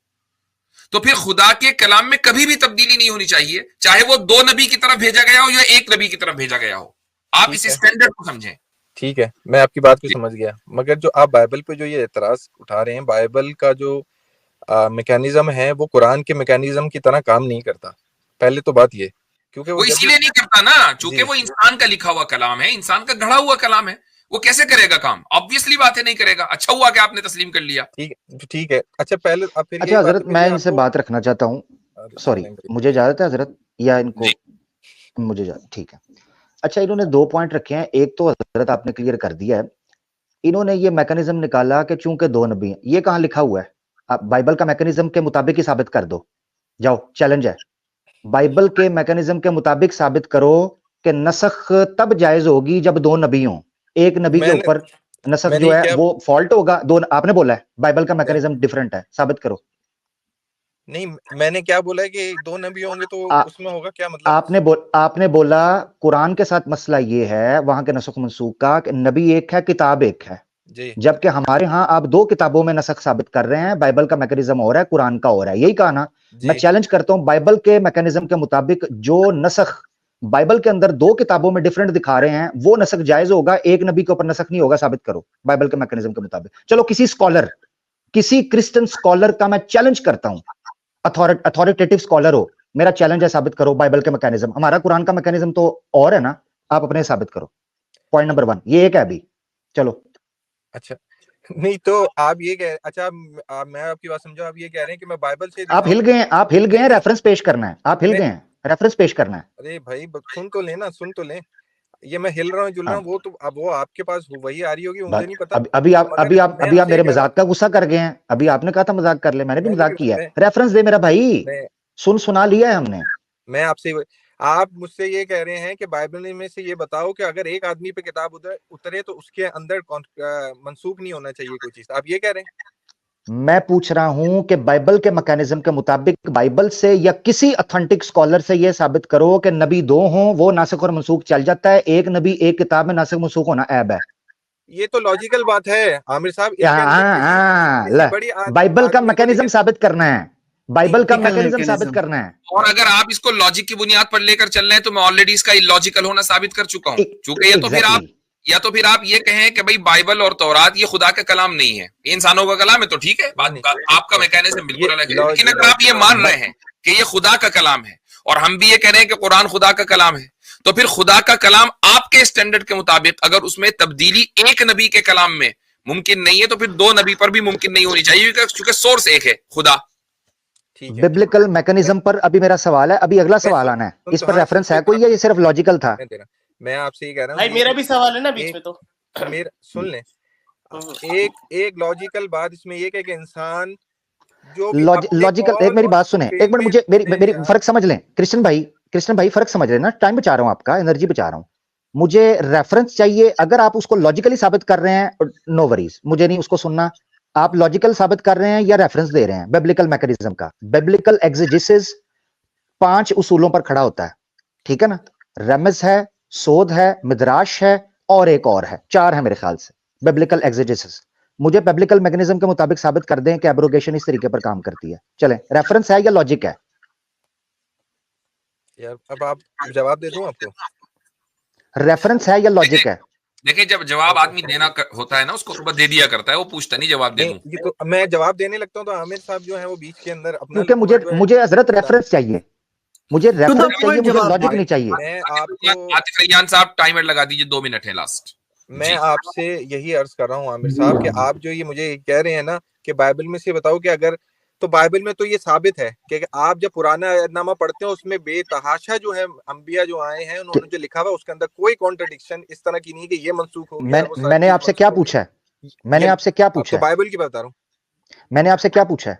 तो फिर खुदा के कलाम में कभी भी तब्दीली नहीं होनी चाहिए, चाहे वो 2 नबी की तरफ भेजा गया हो या 1 नबी की तरफ भेजा गया हो। आप इस स्टैंडर्ड को समझें। ठीक है, मैं आपकी बात को समझ गया, मगर जो आप बाइबल पे जो ये एतराज उठा रहे हैं, बाइबल का जो मैकेनिज्म है वो कुरान के मैकेनिज्म की तरह काम नहीं करता। पहले तो बात ये, क्योंकि वो इसीलिए नहीं करता ना, चूंकि वो इंसान का लिखा हुआ कलाम है, इंसान का गढ़ा हुआ कलाम है, वो कैसे करेगा काम? ऑब्वियसली बात है नहीं करेगा। अच्छा हुआ कि आपने तस्लीम कर लिया। ठीक है। अच्छा, पहले आप फिर अच्छा हजरत, मैं इनसे बात रखना चाहता हूँ, सॉरी मुझे इजाजत है हजरत, या इनको मुझे ठीक है। अच्छा, इन्होंने 2 पॉइंट रखे हैं। एक तो हजरत आपने क्लियर कर दिया है, इन्होंने ये मैकेनिज्म निकाला कि चूंकि 2 नबी हैं। ये कहाँ लिखा हुआ है? आप बाइबल का मैकेनिज्म के मुताबिक ही साबित कर दो, जाओ, चैलेंज है। बाइबल के मैकेनिज्म के मुताबिक साबित करो कि नसख तब जायज होगी जब 2 नबी हों। एक नबी के ऊपर नसख जो है वो फॉल्ट होगा। 2 आपने बोला है बाइबल का मैकेनिज्म डिफरेंट है, साबित करो। नहीं, मैंने क्या बोला है कि 2 नबी होंगे तो उसमें होगा क्या मतलब? आपने बोला कुरान के साथ मसला ये है वहां के नसख मनसूख का कि नबी एक है, किताब एक है, जबकि हमारे यहाँ आप 2 किताबों में नसख साबित कर रहे हैं। बाइबल का मैकेनिज्म हो रहा है, कुरान का हो रहा है, यही कहा ना? मैं चैलेंज करता हूं, बाइबल के मैकेनिज्म के मुताबिक जो नसख बाइबल के अंदर 2 किताबों में डिफरेंट दिखा रहे हैं वो नसख जायज होगा, एक नबी के ऊपर नसख नहीं होगा, साबित करो बाइबल के मैकेनिज्म के मुताबिक। चलो किसी किसी क्रिश्चियन स्कॉलर का मैं चैलेंज करता हूं, अथॉरिटेटिव स्कॉलर हो, मेरा चैलेंज है, साबित करो बाइबल के मैकेनिज्म। हमारा कुरान का मैकेनिज्म तो और है ना, आप अपने साबित करो। पॉइंट नंबर 1 ये एक है अभी। चलो अच्छा नहीं तो आप ये कह अच्छा मैं आपकी बात समझा, आप ये कह रहे हैं कि मैं बाइबल से आप हिल गए हैं, आप हिल गए हैं, रेफरेंस पेश करना है, आप हिल गए हैं, रेफरेंस पेश करना है। अरे भाई सुन तो लेना, सुन तो ले। ये मैं हिल रहा हूँ जुल रहा हूँ, वो तो अब वो आपके पास वही आ रही होगी, मुझे नहीं पता। अभी आप मेरे मजाक का गुस्सा कर गए हैं। अभी आपने कहा था मजाक कर ले, मैंने भी मजाक किया है। रेफरेंस दे मेरा भाई, सुना लिया है हमने। मैं आपसे, आप मुझसे ये कह रहे हैं कि बाइबल में से ये बताओ कि अगर एक आदमी पे किताब उतरे तो उसके अंदर मंसूख नहीं होना चाहिए कोई चीज, आप ये कह रहे हैं? मैं पूछ रहा हूं कि बाइबल के मैकेनिज्म के मुताबिक बाइबल से या किसी ऑथेंटिक स्कॉलर से यह साबित करो कि नबी 2 हो, वो नासिख और मनसूख चल जाता है, एक नबी एक किताब में नासिख मनसूख होना ऐब है। ये तो लॉजिकल बात है आमिर साहब। बाइबल का मैकेनिज्म साबित करना है, बाइबल का मैकेनिज्म साबित करना है। और अगर आप इसको लॉजिक की बुनियाद पर लेकर चल रहे हैं तो मैं ऑलरेडी इसका इलॉजिकल होना साबित कर चुका हूं। चूंकि ये तो फिर आप या तो फिर आप ये कहें कि भाई बाइबल और तौरात ये खुदा का कलाम नहीं है, ये इंसानों का कलाम है, तो ठीक है, आपका मैकेनिज्म बिल्कुल अलग है। लेकिन अगर आप ये मान रहे हैं कि ये खुदा का कलाम है और हम भी ये कह रहे हैं कि कुरान खुदा का कलाम है, तो फिर खुदा का कलाम आपके स्टैंडर्ड के मुताबिक अगर उसमें तब्दीली एक नबी के कलाम में मुमकिन नहीं है तो फिर 2 नबी पर भी मुमकिन नहीं होनी चाहिए, क्योंकि सोर्स एक है, खुदा। बिब्लिकल मैकेनिज्म पर अभी मेरा सवाल है, अभी अगला सवाल आना है, इस पर रेफरेंस है कोई या ये सिर्फ लॉजिकल था? मैं आपसे ये कह रहा हूँ भाई मेरा भी सवाल है ना बीच में, तो मेरा सुन ले। एक लॉजिकल बात इसमें ये कि इंसान जो लॉजिकल, एक मेरी बात सुने, एक मिनट मुझे मेरी फर्क समझ लें। कृष्ण भाई फर्क समझ रहे हैं ना, टाइम बचा रहा हूं, आपका एनर्जी बचा रहा हूं। मुझे रेफरेंस चाहिए, अगर आप उसको लॉजिकली साबित कर रहे हैं नो वरीज, मुझे नहीं उसको सुनना। आप लॉजिकल साबित कर रहे हैं या रेफरेंस दे रहे हैं बिब्लिकल मैकेनिज्म का? बिब्लिकल एग्जेजेसिस 5 उसूलों पर खड़ा होता है, ठीक है ना? रमज है, सोध है, मिदराश है और एक और है, 4 है मेरे ख्याल से बिब्लिकल एग्जेजेसिस। मुझे बिब्लिकल मैकेनिज्म के मुताबिक साबित कर दें कि एब्रोगेशन इस तरीके पर काम करती है। चलें, रेफरेंस है या लॉजिक है? यार अब आप जवाब दे दूं आपको? रेफरेंस है या लॉजिक है? देखिए, जब जवाब आदमी देना होता है ना, उसको बस दे दिया करता है, वो पूछता नहीं जवाब दे दूं। ये तो मैं जवाब देने लगता हूं तो आमिर साहब जो है वो बीच के अंदर अपना, क्योंकि मुझे हजरत रेफरेंस चाहिए, मुझे रेफरेंस चाहिए, मुझे लॉजिक नहीं चाहिए। मैं आपको आतिफ रैयान साहब टाइमर लगा दीजिए, 2 मिनट है लास्ट। मैं आपसे यही अर्ज कर रहा हूँ आमिर साहब कि आप जो ये मुझे कह रहे हैं ना कि बाइबल में से बताओ कि अगर, तो बाइबल में तो ये साबित है कि आप जब पुराना नामा पढ़ते हो उसमें बेतहाशा जो है अंबिया जो आए हैं उन्होंने जो लिखा हुआ उसके अंदर कोई कॉन्ट्रडिक्शन इस तरह की नहीं कि ये मनसूख हो गया। मैंने आपसे क्या पूछा है? मैंने आपसे क्या पूछा है? बाइबल की बता रहा हूँ। मैंने आपसे क्या पूछा है?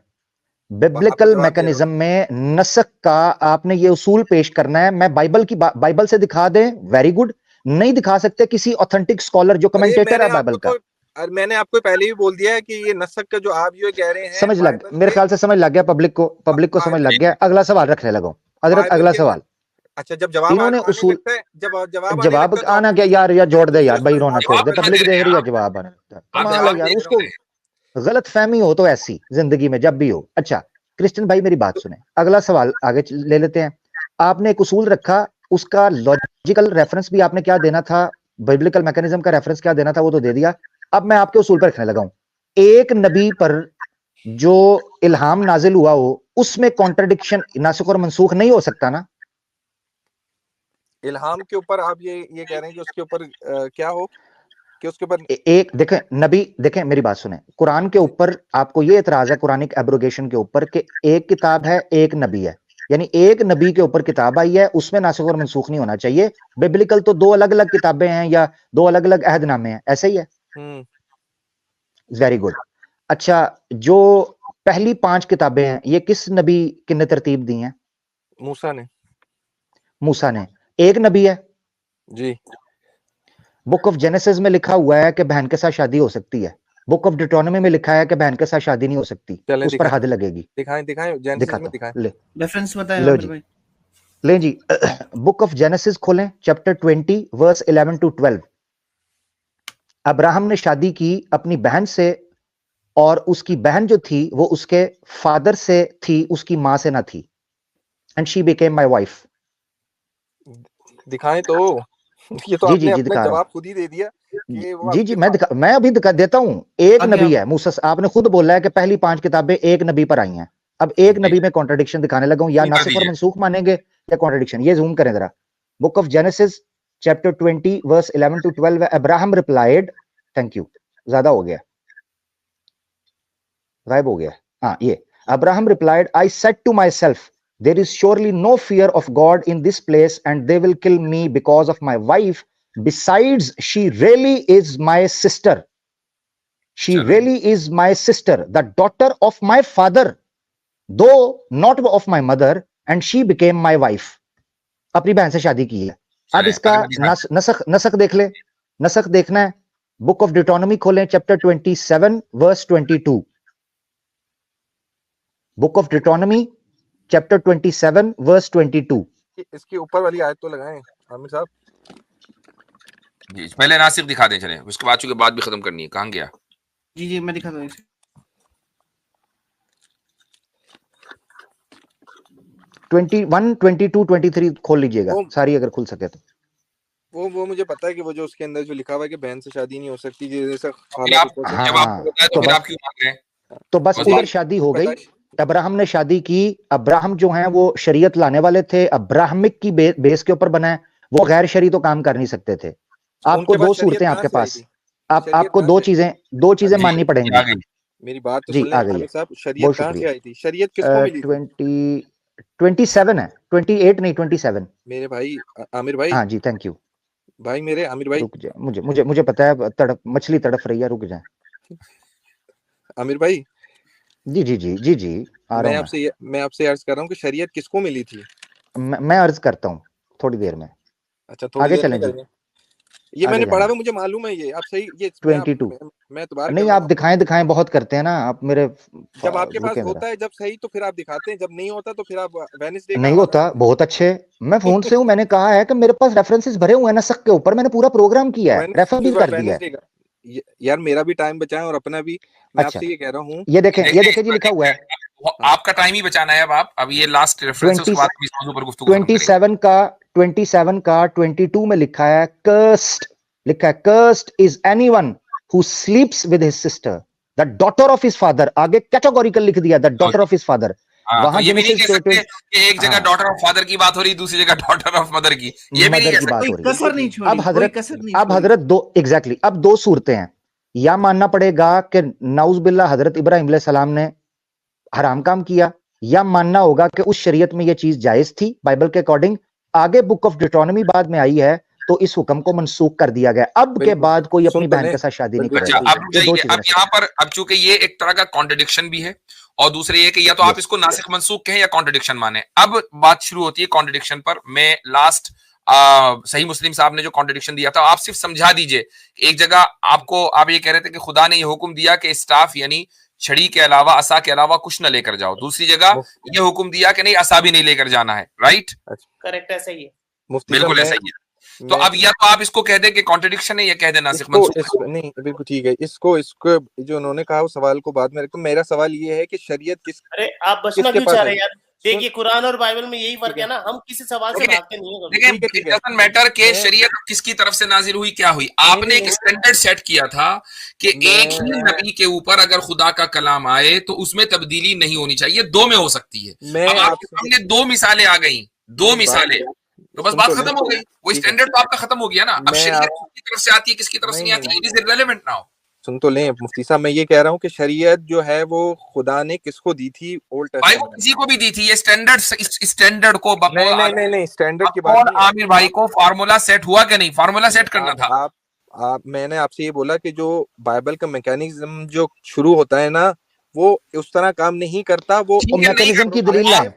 बिब्लिकल मैकेनिज्म में नस्ख का आपने ये उसूल पेश करना है। मैं बाइबल से दिखा दें, वेरी गुड। नहीं दिखा सकते किसी ऑथेंटिक स्कॉलर जो कमेंटेटर है बाइबल का। मैंने आपको पहले भी बोल दिया है कि ये नस्ख का जो आप ये कह रहे हैं समझ लग, मेरे ख्याल से समझ लग गया पब्लिक को समझ लग गया। अगला सवाल रखने लगो हजरत, अगला सवाल। अच्छा, जब जवाब इन्होंने उसूल जवाब तो आना क्या यार जोड़ दे यार भाई, रोना छोड़ दे, पब्लिक देख रही है जवाब आने लगता है। कमाल है यार, उसको गलत फहमी हो तो ऐसी जिंदगी में जब भी हो। अच्छा क्रिश्चियन भाई मेरी बात सुने, अगला सवाल आगे ले लेते हैं। आपने एक उसूल रखा, उसका लॉजिकल रेफरेंस भी आपने क्या देना था, बिब्लिकल मैकेनिज्म का रेफरेंस क्या देना था वो तो दे दिया। अब मैं आपके उसूल पर रखने लगा हूं, एक नबी पर जो इल्हाम नाजिल हुआ हो उसमें कॉन्ट्रडिक्शन, नासिख और मंसूख नहीं हो सकता ना? इल्हाम के ऊपर आप ये कह रहे हैं कि उसके ऊपर क्या हो कि उसके ऊपर एक देखें नबी, देखें मेरी बात सुने, कुरान के ऊपर आपको ये एतराज है कुरानिक एब्रोगेशन के ऊपर कि एक किताब है एक नबी है, यानी एक नबी के ऊपर किताब आई है उसमें नासिख और मंसूख नहीं होना चाहिए। बिब्लिकल तो 2 अलग अलग किताबें हैं या 2 अलग अलग अहदनामे हैं, ऐसे ही है? Very good. अच्छा, जो पहली 5 किताबें हैं ये किस नबी ने तरतीब दी हैं? मूसा ने। एक नबी है जी। बुक ऑफ जेनेसिस में लिखा हुआ है कि बहन के साथ शादी हो सकती है, बुक ऑफ डिट्रोनोमी में लिखा है कि बहन के साथ शादी नहीं हो सकती, उस पर हद लगेगी। दिखाएं जेनेसिस में दिखाएं, ले रेफरेंस बताएं लो जी, ले जी। बुक ऑफ जेनेसिस खोलें, चैप्टर 20 वर्स 11 to 12। अब्राहम ने शादी की अपनी बहन से, और उसकी बहन जो थी वो उसके फादर से थी, उसकी मां से ना थी। And she became my wife. दिखाएं तो। ये तो आपने अपना जवाब खुद ही दे दिया कि वो जी जी आपके मैं अभी दिखा देता हूं। एक आगे नबी आप- है मूसा, आपने खुद बोला है कि पहली 5 किताबें एक नबी पर आई हैं। अब एक जी। नबी में कॉन्ट्रडिक्शन दिखाने लगा हूं, या नहीं कर नासिख और दीजिए। मनसूख मानेंगे या कॉन्ट्रडिक्शन। ये जूम करें जरा, book of Genesis chapter 20 verse 11 to 12। Abraham replied, thank you, ज्यादा हो गया, गायब हो गया। हाँ, ये Abraham replied, I said to myself, there is surely no fear of God in this place and they will kill me because of my wife, besides she really is my sister, she चलो। really is my sister, the daughter of my father, though not of my mother, and she became my wife। अपनी बहन से शादी की है। अब चलें, इसका अगला दिखा दें। नसख देख ले, नसख देखना है, बुक ऑफ डिटोनॉमी खोलें chapter 27 verse 22। Book of Deuteronomy chapter 27 verse 22। इसके ऊपर वाली आयत तो लगाएं आमिर साहब। जी, पहले नासिक दिखा दें, चलें, उसके बाद चूंकि बात भी खत्म करनी है। कहाँ गया? जी जी मैं दिखाता हूँ इसे। 21 22 23 खोल लीजिएगा वो सारी, अगर खुल सके तो। वो मुझे पता है कि वो जो उसके अंदर जो लिखा हुआ है कि बहन से शादी नहीं हो सकती, जैसे फिर खाला आप, फूफा से। हाँ जब आपको बताया तो तो फिर बस आप क्यों मांग रहे हैं? तो बस बस उधर बात- शादी हो गई। पता है। अब्राहम ने शादी की। अब्राहम जो है वो शरीयत लाने वाले थे, अब्राहमिक की बेस के ऊपर बना है, वो गैर शरी तो काम कर नहीं सकते थे। आपको उनके पास दो शरीयत सूरतें कहाँ आपके से आई पास, थी? शरीयत आपको कहाँ दो से? चीजें जी, माननी आ पड़ेंगी। गई। मेरी बात तो जी सुन लें आ गई आमिर है, साहब, शरीयत बहुत कहाँ से शुक्रिया। आई थी? शरीयत किसको मिली थी? 27 है, 28 नहीं 27। मेरे भाई आमिर भाई, हाँ जी, थैंक यू। भाई मेरे आमिर भाई, रुक जाए, मुझे पता है, मछली तड़फ रही है, रुक जाए। आमिर भाई, जी जी जी जी जी, आ रहा हूँ मैं आपसे अर्ज कर रहा हूँ कि शरीयत किसको मिली थी? मैं अर्ज करता हूँ थोड़ी देर में। अच्छा, थोड़ी आगे देर में चलें जी, करेंगे। ये आगे मैंने पढ़ा जाएं। हुआ, मुझे मालूम है। ये आप सही, ये 22। मैं एतबार कर नहीं, रहा आप हूँ। दिखाएं बहुत करते हैं ना आप मेरे। जब आपके पास रुके जरा, होता है जब सही तो फिर आप दिखाते हैं, जब नहीं होता तो फिर आप वेडनेसडे का नहीं हाल होता, बहुत अच्छे। मैं फोन से हूं, मैंने कहा है कि मेरे पास रेफरेंसेस भरे हुए हैं नसख के ऊपर, मैंने पूरा प्रोग्राम किया है, रेफर भी कर दिया है। वेडनेसडे का। यार मेरा भी टाइम बचाएं और अपना भी। मैं अच्छा, आपसे ये कह रहा हूँ। ये देखें देखिए, जी लिखा हुआ है आपका टाइम ही बचाना है। अब ये लास्ट रेफरेंस है, उसके 20 बाद हम इस मौजूद पर गुफ्तगू खत्म करेंगे। 27 का 22 में लिखा है, cursed is anyone who स्लीप्स with his sister the daughter of his father. आगे कैटेगोरिकल लिख दिया, the daughter of his father. हाँ, तो वहां ये भी नहीं कह सकते जेनेसिस कि एक जगह हाँ, डॉटर ऑफ फादर की बात हो रही, दूसरी जगह डॉटर ऑफ मदर की। ये भी नहीं मदर कह की बात सकते। हो कोई रही है। कसर नहीं छोड़ी, अब कोई हजरत कसर नहीं अब छोड़ी। हजरत दो एग्जैक्टली अब दो सूरतें हैं। या मानना पड़ेगा कि नाउज बिल्ला हजरत इब्राहिम अलैहिस्सलाम ने हराम काम किया, या मानना होगा कि उस शरीयत में यह चीज जायज थी बाइबल के अकॉर्डिंग। आगे बुक ऑफ डिटोनॉमी बाद में आई है तो इस हुक्म को मनसूख कर दिया गया। अब के बिल्कुल, बाद कोई सुन अपनी तो बहन लें। के साथ शादी नहीं बिल्कुल अच्छा, करेगा। अब रुक ये दो जाइए। चीजें अब यहाँ पर, अब चूंकि ये एक तरह का कॉन्ट्रडिक्शन भी है, और दूसरे ये कि या तो आप यस इसको नासिख मंसूख कहें या कॉन्ट्रडिक्शन माने। अब बात शुरू होती है कॉन्ट्रडिक्शन पर। मैं लास्ट सही मुस्लिम साहब ने जो कॉन्ट्रडिक्शन दिया था, आप सिर्फ समझा दीजिए। एक जगह आपको, आप ये कह रहे थे कि खुदा ने ये हुक्म दिया कि स्टाफ यानी छड़ी के अलावा, असा के अलावा कुछ न लेकर जाओ। दूसरी जगह ये हुक्म दिया कि नहीं, असा भी नहीं लेकर जाना है। राइट, करेक्ट, ऐसा ही है। मुफ्ती साहब, बिल्कुल ऐसा ही है। तो अब या तो आप इसको कह दें कि कॉन्ट्रडिक्शन है, या कह दें नासिख मंसूख। नहीं बिल्कुल ठीक है। इसको जो उन्होंने कहा वो सवाल को बाद में रखो। मेरा सवाल ये है कि शरीयत अरे आप बचना किसके क्यों पास चाह है? रहे हैं यार? देखिए, कुरान और बाइबल में यही फर्क ठीक है ना, हम किसी सवाल से देखिए, भागते नहीं है कभी। देखिए, ठीक है, it ठीक है। doesn't matter कि मैं- शरीयत किसकी तरफ से नाजिल हुई, क्या हुई। आपने एक नहीं। स्टैंडर्ड सेट किया था कि एक ही मैं- नबी के ऊपर अगर खुदा का कलाम आए तो उसमें तब्दीली नहीं होनी चाहिए, दो में हो सकती है। मैं अब आपके आपसे- सामने दो मिसालें आ गई, दो मेरी मिसालें, तो बस सुन बात तो खत्म हो गई। वो ठीक है। स्टैंडर्ड तो आपका खत्म हो गया ना। अब मैं शरीयत आप- किसकी तरफ से आती है, किसकी तरफ से नहीं नहीं, आती, इट इज इररिलेवेंट नाउ। सुन तो लें मुफ्ती साहब, मैं ये कह रहा हूँ कि शरीयत जो है वो खुदा ने किसको दी थी? ओल्ड भाई वो टेस्टामेंट। किसी को भी दी थी, ये स्टैंडर्ड को नहीं स्टैंडर्ड की बात बकौल नहीं है। आमिर भाई को फार्मूला सेट हुआ कि नहीं, फार्मूला सेट करना था। आप मैंने आपसे ये बोला कि जो बाइबल का मैकेनिज्म जो शुरू होता है ना, वो उस तरह काम नहीं करता। वो ठीक है, नहीं मैकेनिज्म की करता। दलील आप- लाएं।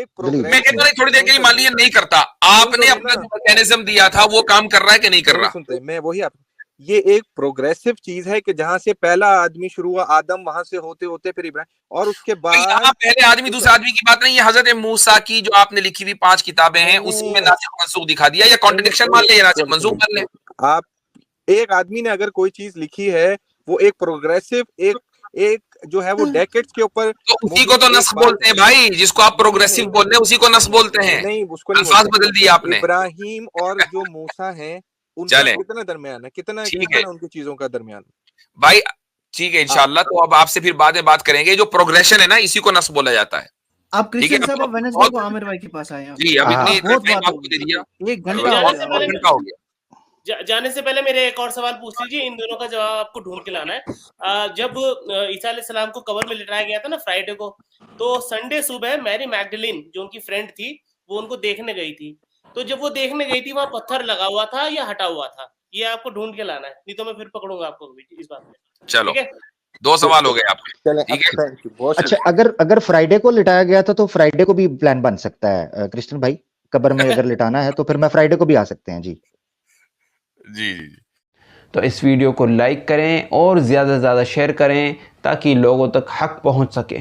एक दलील। मैं कहता हूँ थोड़ी देर के लिए मान लीजिए नहीं करता, आपने अपना जो मैकेनिज्म दिया था वो काम कर रहा है कि नहीं कर नहीं रहा। सुनते, मैं वही आप ये एक प्रोग्रेसिव चीज है कि जहां से पहला आदमी शुरू हुआ, आदम, वहां से होते होते फिर इब्राहिम, और उसके भाई यहाँ बाद पहले आदमी दूसरा आदमी की बात नहीं है। हजरत मूसा की जो आपने लिखी हुई 5 किताबें हैं, नहीं, उसी में नासिख मंसूख दिखा दिया, या कॉन्ट्रडिक्शन मान ले या नासिख मंसूख मान ले। आप एक आदमी ने अगर कोई चीज लिखी है, वो एक प्रोग्रेसिव, एक जो है वो डेकेड्स के ऊपर, तो उसी को तो नस्ख बोलते हैं भाई, जिसको आप प्रोग्रेसिव बोल रहे हैं उसी को नस्ख बोलते हैं। नहीं, उसको नहीं अल्फाज बोलते। बदल दिए आपने। इब्राहिम और जो मूसा हैं, उनका चले कितना दरमियान है, कितना ठीक है कितना उनकी चीजों का दरमियान? भाई, ठीक है इंशाल्लाह। तो अब आपसे फिर बाद में बात करेंगे। जो प्रोग्रेशन है ना, इसी को नस्ब बोला जाता है। आप ठीक है, क्रिश्चियन साहब, अब आप वेडनेसडे बहुत को आमिर भाई के पास आए हैं। जी, अब हाँ। इतनी बहुत टाइम बात आपको दे दिया, 1 घंटा और हो जाने से गया। पहले घंटा हो गया। जाने से पहले मेरे एक और सवाल पूछ लीजिए, इन दोनों का जवाब आपको ढूंढ के लाना है। जब ईसा अलैहिस्सलाम को कब्र में लिटाया गया था ना फ्राइडे को, तो संडे सुबह मैरी मैगडलिन जो उनकी फ्रेंड थी, वो उनको देखने गई थी। तो जब वो देखने गई थी, वहां पत्थर लगा हुआ था या हटा हुआ था? ये आपको ढूंढ के लाना है, नहीं तो मैं फिर पकड़ूंगा आपको इस बात में। चलो, ठीक है, 2 सवाल हो गए आपके। चलें, ठीक है, थैंक यू, बहुत अच्छा, अगर फ्राइडे को लिटाया गया था तो फ्राइडे को भी प्लान बन सकता है क्रिश्चियन भाई, कब्र में अगर लिटाना है तो फिर मैं फ्राइडे को भी आ सकते हैं जी। जी जी। तो इस वीडियो को लाइक करें और ज़्यादा से ज़्यादा शेयर करें ताकि लोगों तक हक पहुंच सके।